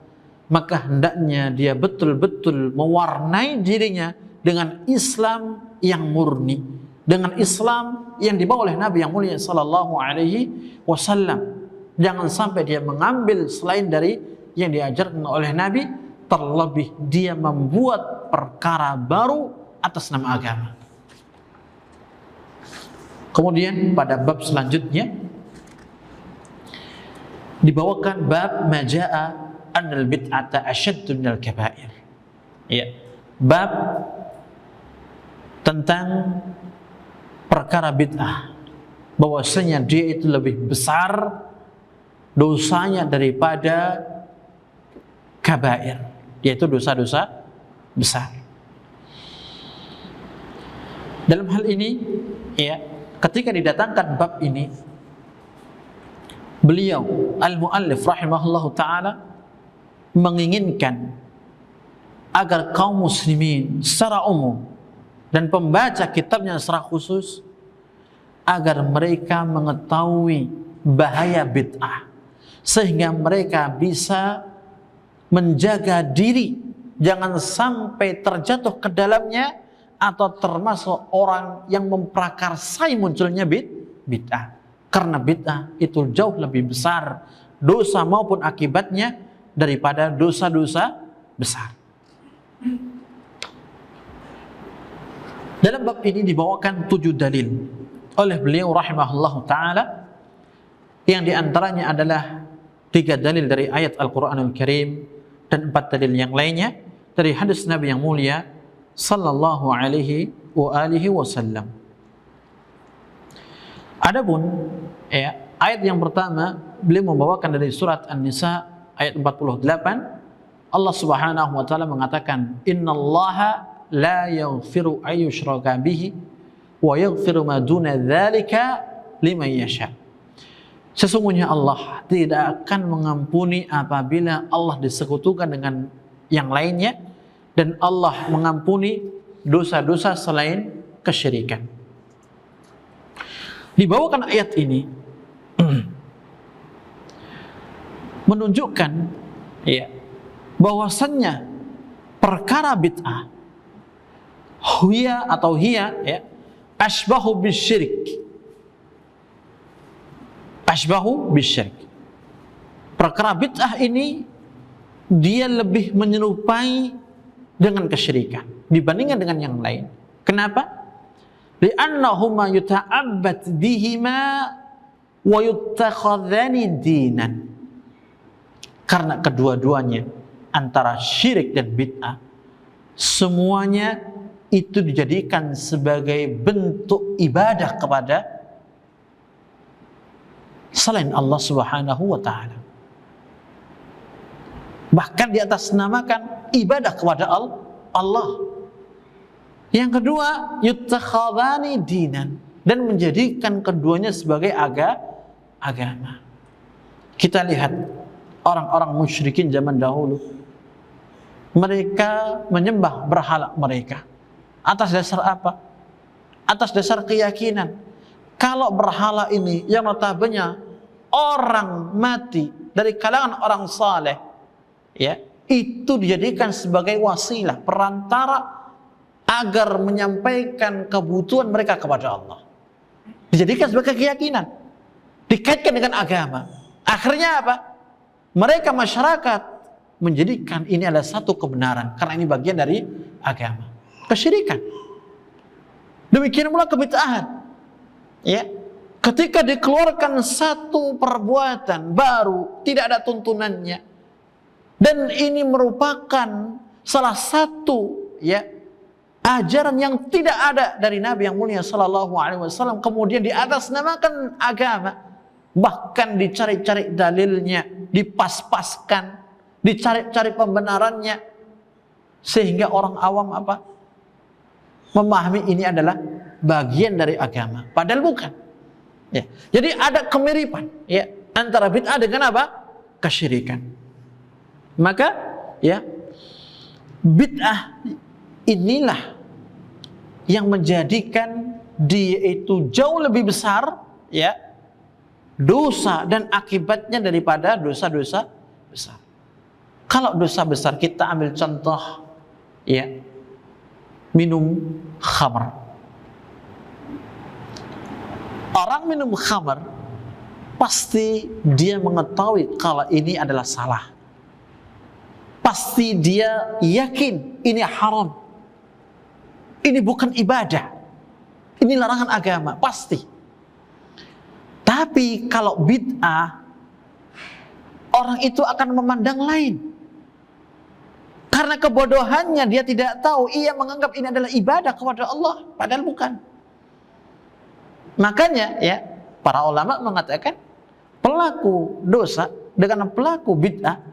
maka hendaknya dia betul-betul mewarnai dirinya dengan Islam yang murni, dengan Islam yang dibawa oleh Nabi yang mulia sallallahu alaihi wasallam. Jangan sampai dia mengambil selain dari yang diajarkan oleh Nabi, terlebih dia membuat perkara baru atas nama agama. Kemudian pada bab selanjutnya dibawakan bab majaa annal bid'ata asyaddu minal kabair. Ya, bab tentang perkara bid'ah, bahwasanya dia itu lebih besar dosanya daripada kabair, yaitu dosa-dosa besar. Dalam hal ini, ya, ketika didatangkan bab ini, beliau al-muallif rahimahullahu ta'ala menginginkan agar kaum muslimin secara umum dan pembaca kitabnya secara khusus agar mereka mengetahui bahaya bid'ah, sehingga mereka bisa menjaga diri jangan sampai terjatuh ke dalamnya atau termasuk orang yang memprakarsai munculnya bid'ah. Karena bid'ah itu jauh lebih besar dosa maupun akibatnya daripada dosa-dosa besar. Dalam bab ini dibawakan 7 dalil oleh beliau rahimahullahu ta'ala, yang diantaranya adalah 3 dalil dari ayat Al-Quranul Karim dan 4 dalil yang lainnya dari hadis Nabi yang mulia sallallahu alaihi wa alihi wasallam. Adapun ya, ayat yang pertama beliau membawakan dari surat An-Nisa ayat 48. Allah Subhanahu wa taala mengatakan, "Innallaha la yaghfiru ayyushraka bihi wa yaghfiru ma duna dzalika liman yasha." Sesungguhnya Allah tidak akan mengampuni apabila Allah disekutukan dengan yang lainnya, dan Allah mengampuni dosa-dosa selain kesyirikan. Dibawakan ayat ini menunjukkan ya, bahwasannya perkara bid'ah hiya ya, asbahu bisyirik. Asbahu bisyirik. Perkara bid'ah ini dia lebih menyerupai dengan kesyirikan dibandingkan dengan yang lain. Kenapa? Li'annahuma yuta'abbad bihima wa yuttakhadhani dinan. Karena kedua-duanya antara syirik dan bid'ah semuanya itu dijadikan sebagai bentuk ibadah kepada selain Allah Subhanahu wa taala. Bahkan di atas namakan ibadah kepada Allah. Yang kedua, yuttakhadhani dinan, dan menjadikan keduanya sebagai agama. Kita lihat orang-orang musyrikin zaman dahulu. Mereka menyembah berhala mereka. Atas dasar apa? Atas dasar keyakinan. Kalau berhala ini yang notabene orang mati dari kalangan orang saleh, ya, itu dijadikan sebagai wasilah, perantara agar menyampaikan kebutuhan mereka kepada Allah. Dijadikan sebagai keyakinan, dikaitkan dengan agama. Akhirnya apa? Mereka masyarakat menjadikan ini adalah satu kebenaran, karena ini bagian dari agama. Kesyirikan. Demikian pula kebid'ahan. Ya, ketika dikeluarkan satu perbuatan baru, tidak ada tuntunannya, dan ini merupakan salah satu, ya, ajaran yang tidak ada dari Nabi yang mulia sallallahu alaihi wasallam, kemudian di atas namakan agama, bahkan dicari-cari dalilnya, dipas-paskan, dicari-cari pembenarannya, sehingga orang awam apa? Memahami ini adalah bagian dari agama, padahal bukan. Ya. Jadi ada kemiripan, ya, antara bid'ah dengan apa? Kesyirikan. Maka, ya, bid'ah inilah yang menjadikan dia itu jauh lebih besar, ya, dosa dan akibatnya daripada dosa-dosa besar. Kalau dosa besar, kita ambil contoh, ya, minum khamar. Orang minum khamar pasti dia mengetahui kalau ini adalah salah. Pasti dia yakin ini haram. Ini bukan ibadah. Ini larangan agama, pasti. Tapi kalau bid'ah, orang itu akan memandang lain. Karena kebodohannya dia tidak tahu, ia menganggap ini adalah ibadah kepada Allah, padahal bukan. Makanya, ya, para ulama mengatakan pelaku dosa dengan pelaku bid'ah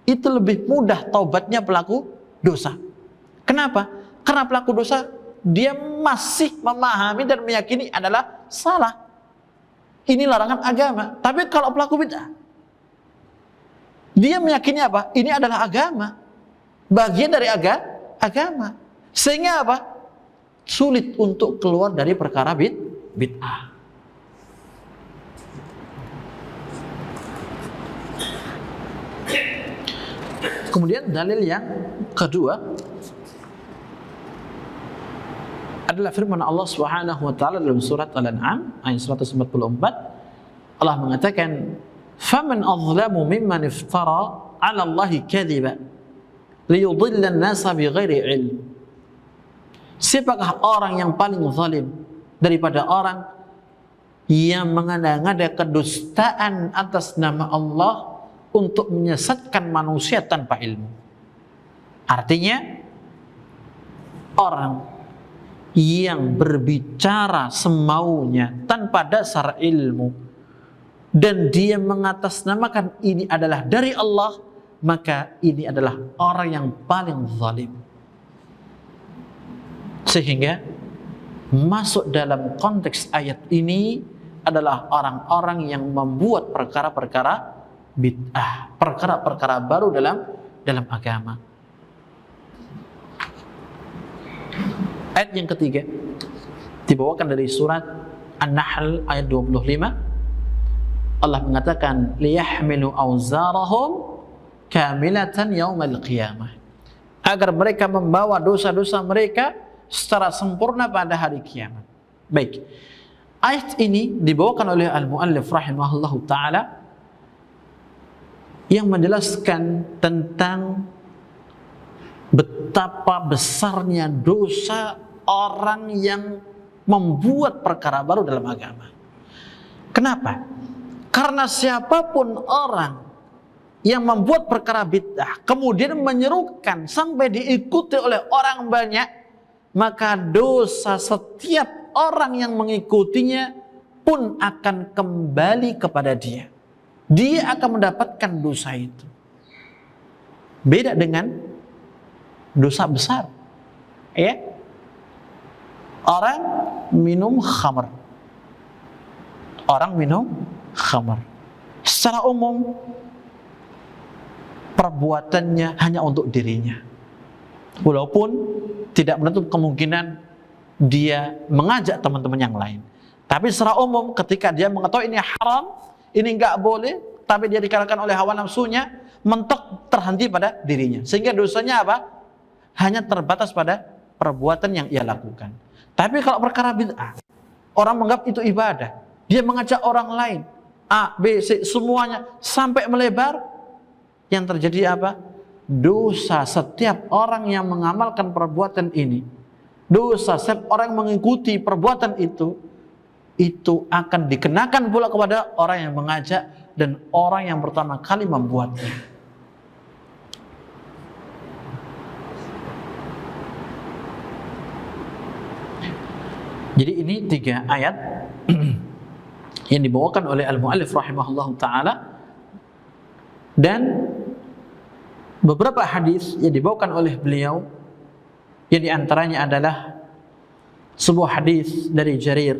itu lebih mudah taubatnya pelaku dosa. Kenapa? Karena pelaku dosa dia masih memahami dan meyakini adalah salah. Ini larangan agama. Tapi kalau pelaku bid'ah, dia meyakini apa? Ini adalah agama, bagian dari agama. Sehingga apa? Sulit untuk keluar dari perkara bid'ah. Kemudian dalil yang kedua adalah firman Allah Subhanahu wa taala dalam surat Al-An'am ayat 144. Allah mengatakan, "Faman adhlamu mimman iftara 'ala Allahi kadhiba liyudilla an-nasa bighairi 'ilm." Siapakah orang yang paling zalim daripada orang yang mengada-ngada kedustaan atas nama Allah untuk menyesatkan manusia tanpa ilmu? Artinya, orang yang berbicara semaunya tanpa dasar ilmu dan dia mengatasnamakan ini adalah dari Allah, maka ini adalah orang yang paling zalim. Sehingga masuk dalam konteks ayat ini adalah orang-orang yang membuat perkara-perkara bid'ah, perkara-perkara baru dalam agama. Ayat yang ketiga dibawakan dari surat An-Nahl ayat 25. Allah mengatakan, liyahmilu awzarahum kamilatan yaumal qiyamah, agar mereka membawa dosa-dosa mereka secara sempurna pada hari kiamat. Baik, ayat ini dibawakan oleh al-muallif rahimahullahu ta'ala yang menjelaskan tentang betapa besarnya dosa orang yang membuat perkara baru dalam agama. Kenapa? Karena siapapun orang yang membuat perkara bid'ah kemudian menyerukan sampai diikuti oleh orang banyak, maka dosa setiap orang yang mengikutinya pun akan kembali kepada dia. Dia akan mendapatkan dosa itu. Beda dengan dosa besar. Ya. Orang minum khamr. Orang minum khamr. Secara umum perbuatannya hanya untuk dirinya. Walaupun tidak menutup kemungkinan dia mengajak teman-teman yang lain. Tapi secara umum ketika dia mengetahui ini haram, ini enggak boleh, tapi dia dikalahkan oleh hawa nafsunya, mentok terhenti pada dirinya. Sehingga dosanya apa? Hanya terbatas pada perbuatan yang ia lakukan. Tapi kalau perkara bid'ah, orang menganggap itu ibadah. Dia mengajak orang lain, A, B, C, semuanya sampai melebar. Yang terjadi apa? Dosa setiap orang yang mengamalkan perbuatan ini, dosa setiap orang yang mengikuti perbuatan itu akan dikenakan pula kepada orang yang mengajak dan orang yang pertama kali membuatnya. Jadi ini 3 ayat yang dibawakan oleh al-muallif rahimahullahu taala, dan beberapa hadis yang dibawakan oleh beliau, yang diantaranya adalah sebuah hadis dari Jarir,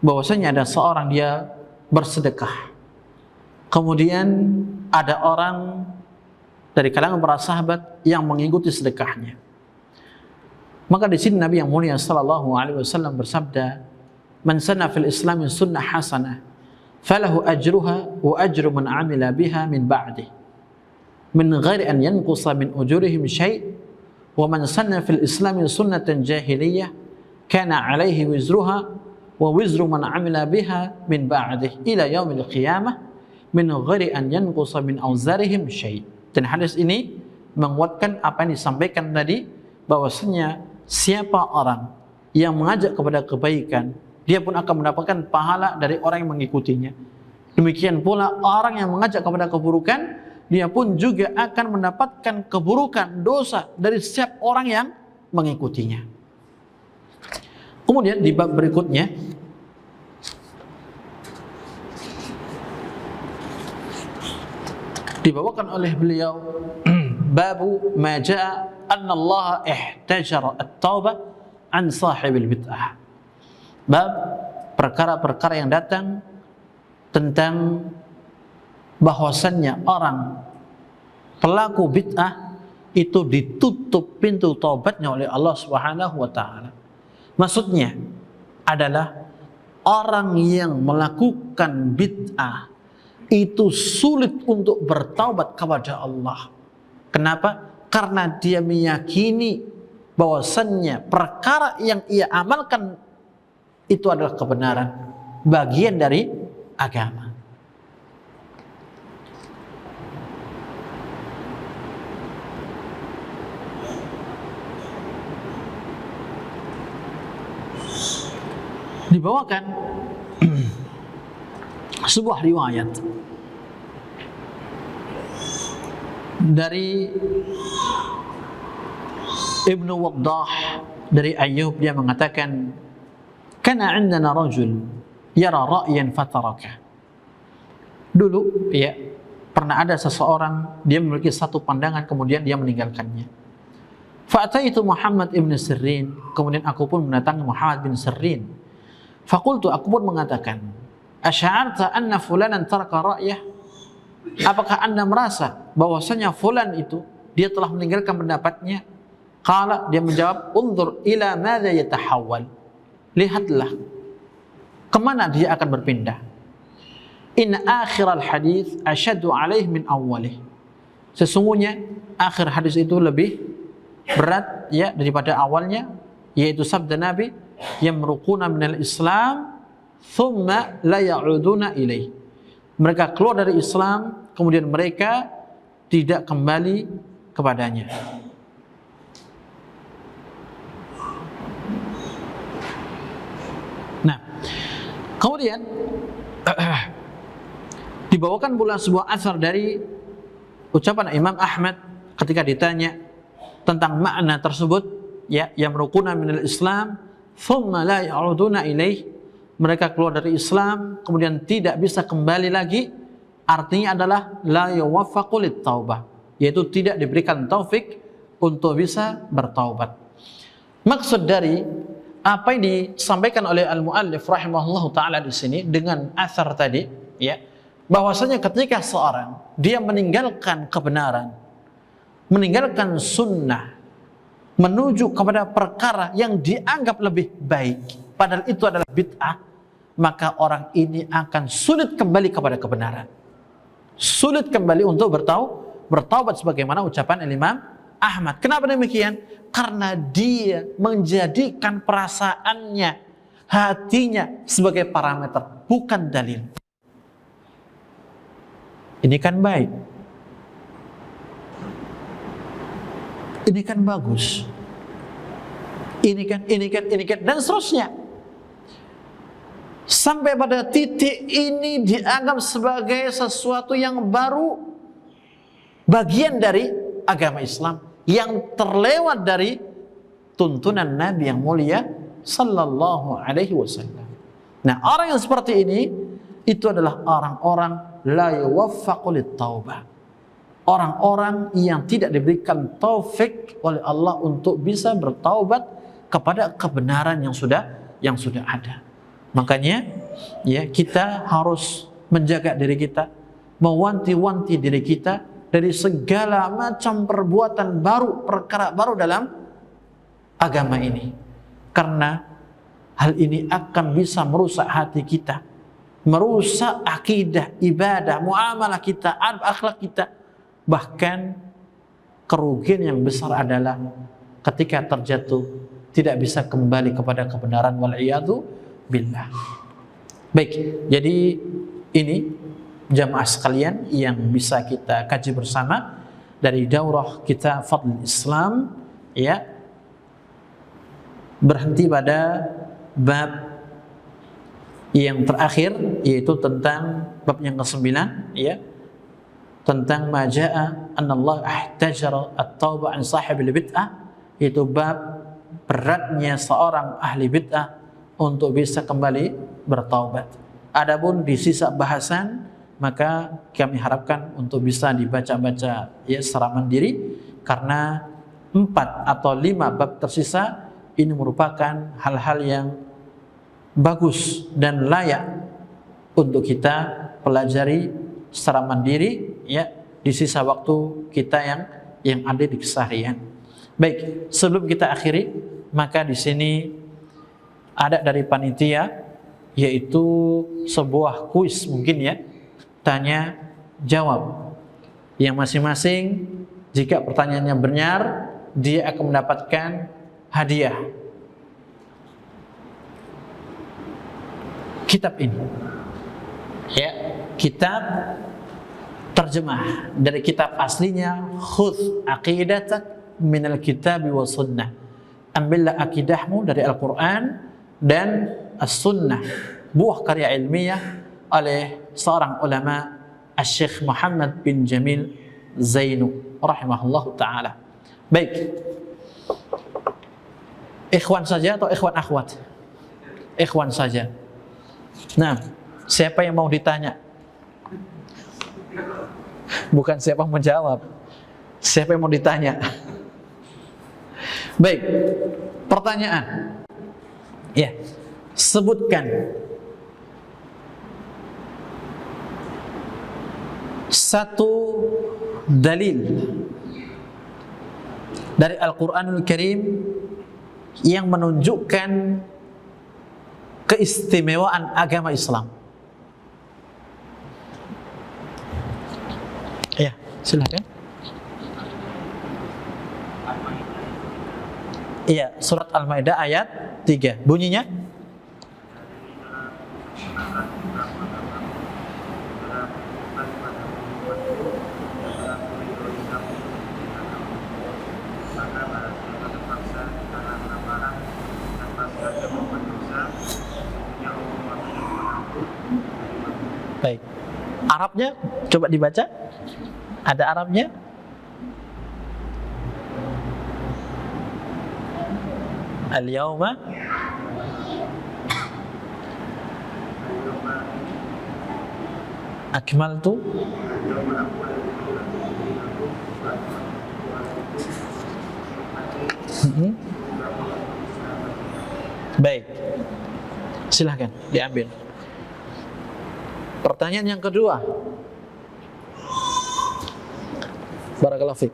bahwasanya ada seorang dia bersedekah, kemudian ada orang dari kalangan para sahabat yang mengikuti sedekahnya. Maka di sini Nabi yang mulia sallallahu alaihi wasallam bersabda, "Man sanna fil Islam sunnah hasanah, falahu ajruha wa ajru man amila biha min ba'dih, min ghairi an yanqusa min ujurihim syai', wa man sanna fil Islam sunnatan jahiliyah, kana alaihi wizruha wa wizru man amila biha min ba'dih ila yaumil qiyamah, min ghairi an yanqusa min auzarihim syai'." Dan hadis ini menguatkan apa yang disampaikan tadi, bahwasanya siapa orang yang mengajak kepada kebaikan, dia pun akan mendapatkan pahala dari orang yang mengikutinya. Demikian pula orang yang mengajak kepada keburukan, dia pun juga akan mendapatkan keburukan, dosa dari setiap orang yang mengikutinya. Kemudian di bab berikutnya dibawakan oleh beliau babu ma jaa anna Allah ihtajara at-taubah an sahibil bid'ah. Bab perkara-perkara yang datang tentang bahwasannya orang pelaku bid'ah itu ditutup pintu taubatnya oleh Allah Subhanahu wa taala. Maksudnya adalah orang yang melakukan bid'ah itu sulit untuk bertaubat kepada Allah. Kenapa? Karena dia meyakini bahwasannya perkara yang ia amalkan itu adalah kebenaran, bagian dari agama. Dibawakan sebuah riwayat dari Ibnu Waddah dari Ayyub, dia mengatakan, kana indana rajul yara ra'yan fataraka. Dulu ya pernah ada seseorang, dia memiliki satu pandangan kemudian dia meninggalkannya. Fa'ataitu Muhammad ibn Sirin, kemudian aku pun mendatangi Muhammad bin Sirin. Faqultu, aku pun mengatakan, asy'arta anna fulanan taraka ra'yah? Apakah Anda merasa bahwasanya fulan itu dia telah meninggalkan pendapatnya? Qala, dia menjawab, unzur ila madza yatahawwal. Lihatlah kemana dia akan berpindah. In akhiral hadis asyaddu alaih min awwalih. Sesungguhnya akhir hadis itu lebih berat ya daripada awalnya, yaitu sabda Nabi, yamruquna minal Islam thumma la ya'uduna ilaih. Mereka keluar dari Islam kemudian mereka tidak kembali kepadanya. Nah, kemudian dibawakan pula sebuah asar dari ucapan Imam Ahmad ketika ditanya tentang makna tersebut. ya yamruquna minal Islam thumma la ya'uduna ilaih, mereka keluar dari Islam kemudian tidak bisa kembali lagi, artinya adalah la yuwaffaqu lit-taubah, yaitu tidak diberikan taufik untuk bisa bertaubat. Maksud dari apa yang disampaikan oleh al-muallif rahimahullahu taala di sini dengan asar tadi, ya, bahwasanya ketika seorang dia meninggalkan kebenaran, meninggalkan sunnah, menuju kepada perkara yang dianggap lebih baik, padahal itu adalah bid'ah, maka orang ini akan sulit kembali kepada kebenaran, sulit kembali untuk bertaubat sebagaimana ucapan Imam Ahmad. Kenapa demikian? Karena dia menjadikan perasaannya, hatinya sebagai parameter, bukan dalil. Ini kan baik, ini kan bagus, ini kan, dan seterusnya. Sampai pada titik ini dianggap sebagai sesuatu yang baru, bagian dari agama Islam yang terlewat dari tuntunan Nabi yang mulia sallallahu alaihi wasallam. Nah, orang yang seperti ini itu adalah orang-orang la yuwaffaqu lit-taubah, orang-orang yang tidak diberikan taufik oleh Allah untuk bisa bertaubat kepada kebenaran yang sudah ada. Makanya ya, kita harus menjaga diri kita, mewanti-wanti diri kita dari segala macam perbuatan baru, perkara baru dalam agama ini. Karena hal ini akan bisa merusak hati kita, merusak akidah, ibadah, muamalah kita, akhlak kita. Bahkan kerugian yang besar adalah ketika terjatuh tidak bisa kembali kepada kebenaran, wal'iyadu billah. Baik, jadi ini jamaah sekalian yang bisa kita kaji bersama dari daurah kita Fadl Islam, ya, berhenti pada bab yang terakhir, yaitu tentang bab yang ke-9, ya, tentang maja'a anallah ahtajara at-taubah an sahibil bid'ah, yaitu bab beratnya seorang ahli bid'ah untuk bisa kembali bertaubat. Adapun di sisa bahasan, maka kami harapkan untuk bisa dibaca-baca ya secara mandiri, karena 4 atau 5 bab tersisa ini merupakan hal-hal yang bagus dan layak untuk kita pelajari secara mandiri ya di sisa waktu kita yang ada di keseharian. Baik, sebelum kita akhiri, maka di sini ada dari panitia, yaitu sebuah kuis mungkin ya, tanya jawab, yang masing-masing jika pertanyaannya benar dia akan mendapatkan hadiah kitab ini, ya, kitab terjemah dari kitab aslinya, khudh aqidatak minal kitabi wa sunnah, ambillah akidahmu dari Al-Quran dan As-Sunnah, buah karya ilmiah oleh seorang ulama, Syekh Muhammad bin Jamil Zainu rahimahullahu ta'ala. Baik, ikhwan saja atau ikhwan akhwat? Ikhwan saja. Nah, siapa yang mau ditanya? Bukan siapa yang menjawab, siapa yang mau ditanya? Baik, pertanyaan. Ya, sebutkan satu dalil dari Al-Quranul Karim yang menunjukkan keistimewaan agama Islam. Ya, silakan. Iya, surat Al-Maidah ayat 3. Bunyinya? Baik. Arabnya coba dibaca. Ada Arabnya? Al-yauma akmaltu Baik, silahkan diambil. Pertanyaan yang kedua. Barakallahu fiik.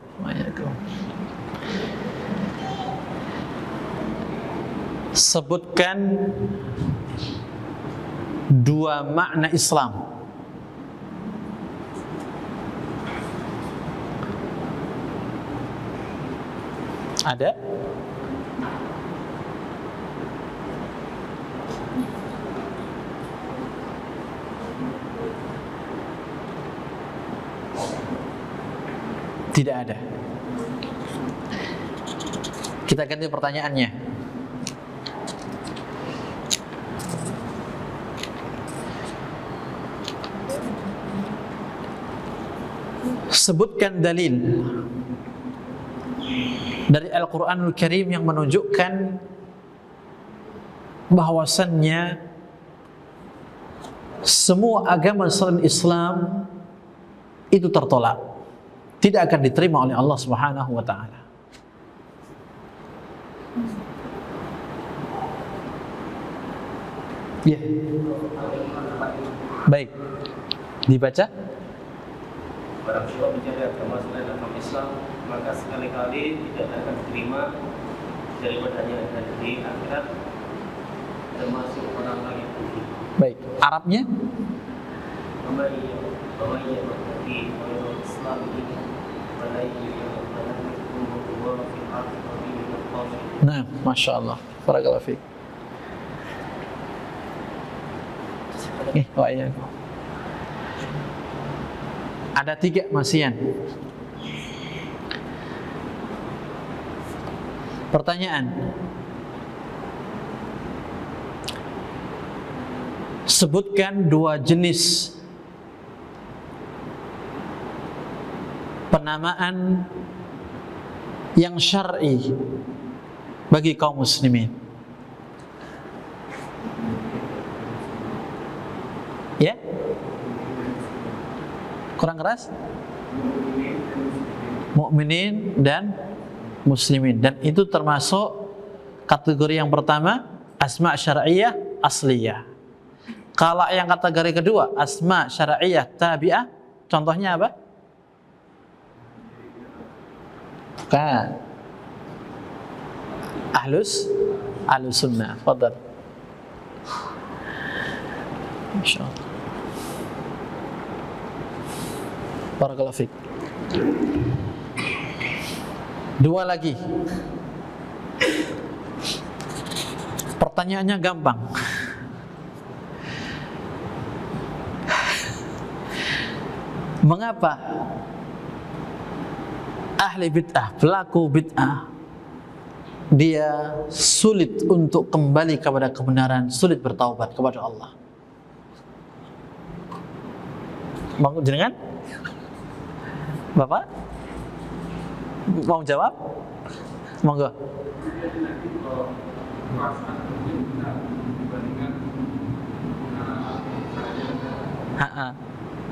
Sebutkan dua makna Islam. Ada? Tidak ada. Kita ganti pertanyaannya. Sebutkan dalil dari Al-Quranul Karim yang menunjukkan bahwasannya semua agama selain Islam itu tertolak, tidak akan diterima oleh Allah Subhanahu wa taala. Ya. Baik. Dibaca. Barang siapa mencari agama selain agama Islam, maka sekali-kali tidak akan diterima daripadanya di akhirat, termasuk orang-orang yang kafir. Baik. Arabnya? bahwa ia berarti orang Islam ini Nah, Masya Allah. Barakallahu fiik. Ada 3 masian. Pertanyaan. Sebutkan 2 jenis penamaan yang syar'i bagi kaum muslimin. Ya? Kurang keras? Mukminin dan muslimin, dan itu termasuk kategori yang pertama asma syar'iyyah asliyah. Kalau yang kategori kedua asma syar'iyyah tabi'ah, contohnya apa? Bukan. Ahlus sunnah. Fadhal. Insyaallah. Barakallahu fiik. 2 lagi. Pertanyaannya gampang. Mengapa ahli bid'ah, pelaku bid'ah, dia sulit untuk kembali kepada kebenaran, sulit bertaubat kepada Allah? Mau jenengan? Bapak? Mau jawab? Monggo.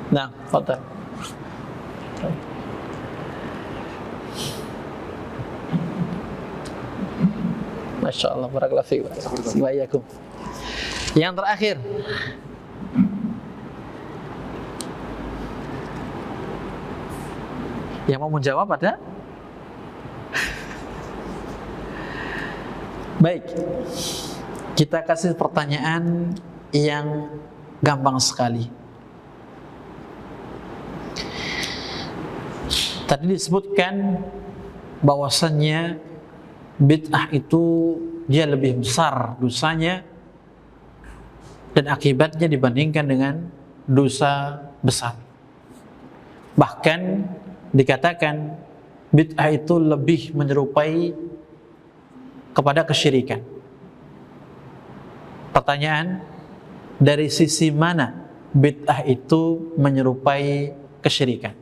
Nah, fadhal. Masya Allah, barakallahu fiik. Wa iyyakum. Yang terakhir, yang mau menjawab ada? Baik, kita kasih pertanyaan yang gampang sekali. Tadi disebutkan bahwasannya bid'ah itu dia lebih besar dosanya dan akibatnya dibandingkan dengan dosa besar. Bahkan dikatakan bid'ah itu lebih menyerupai kepada kesyirikan. Pertanyaan, dari sisi mana bid'ah itu menyerupai kesyirikan?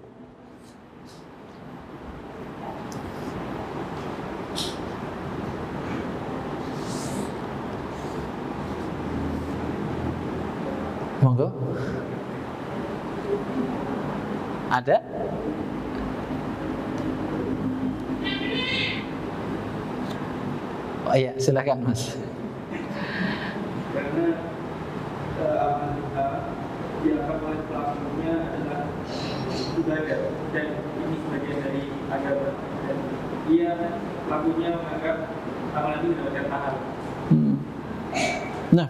Monggo. Ada? Oh iya, silakan Mas. Karena amanah dilakukan oleh pelakunya adalah ibadah dan ini sebagian dari agama, dan dia pelakunya menganggap amanah itu mendapatkan pahala. Nah,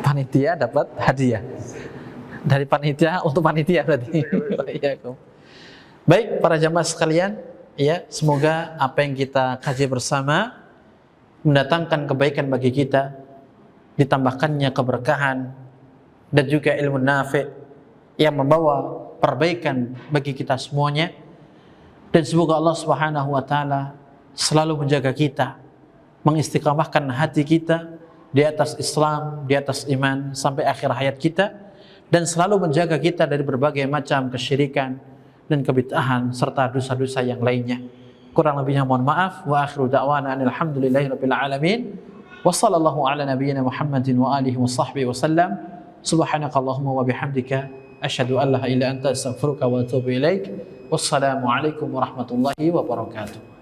panitia dapat hadiah dari panitia untuk panitia berarti. Baik para jamaah sekalian, ya semoga apa yang kita kaji bersama mendatangkan kebaikan bagi kita, ditambahkannya keberkahan dan juga ilmu nafi' yang membawa perbaikan bagi kita semuanya, dan semoga Allah Subhanahu wa taala selalu menjaga kita, mengistiqamahkan hati kita di atas Islam, di atas iman sampai akhir hayat kita, dan selalu menjaga kita dari berbagai macam kesyirikan dan kebid'ahan serta dosa-dosa yang lainnya. Kurang lebihnya mohon maaf. Wa akhiru da'wana alhamdulillahirabbil alamin. Wa sallallahu ala nabiyyina Muhammadin wa alihi wa sahbihi wasallam. Subhanakallahumma wa bihamdika asyhadu an la ilaha illa anta astaghfiruka wa atubu ilaik. Wassalamu alaikum warahmatullahi wabarakatuh.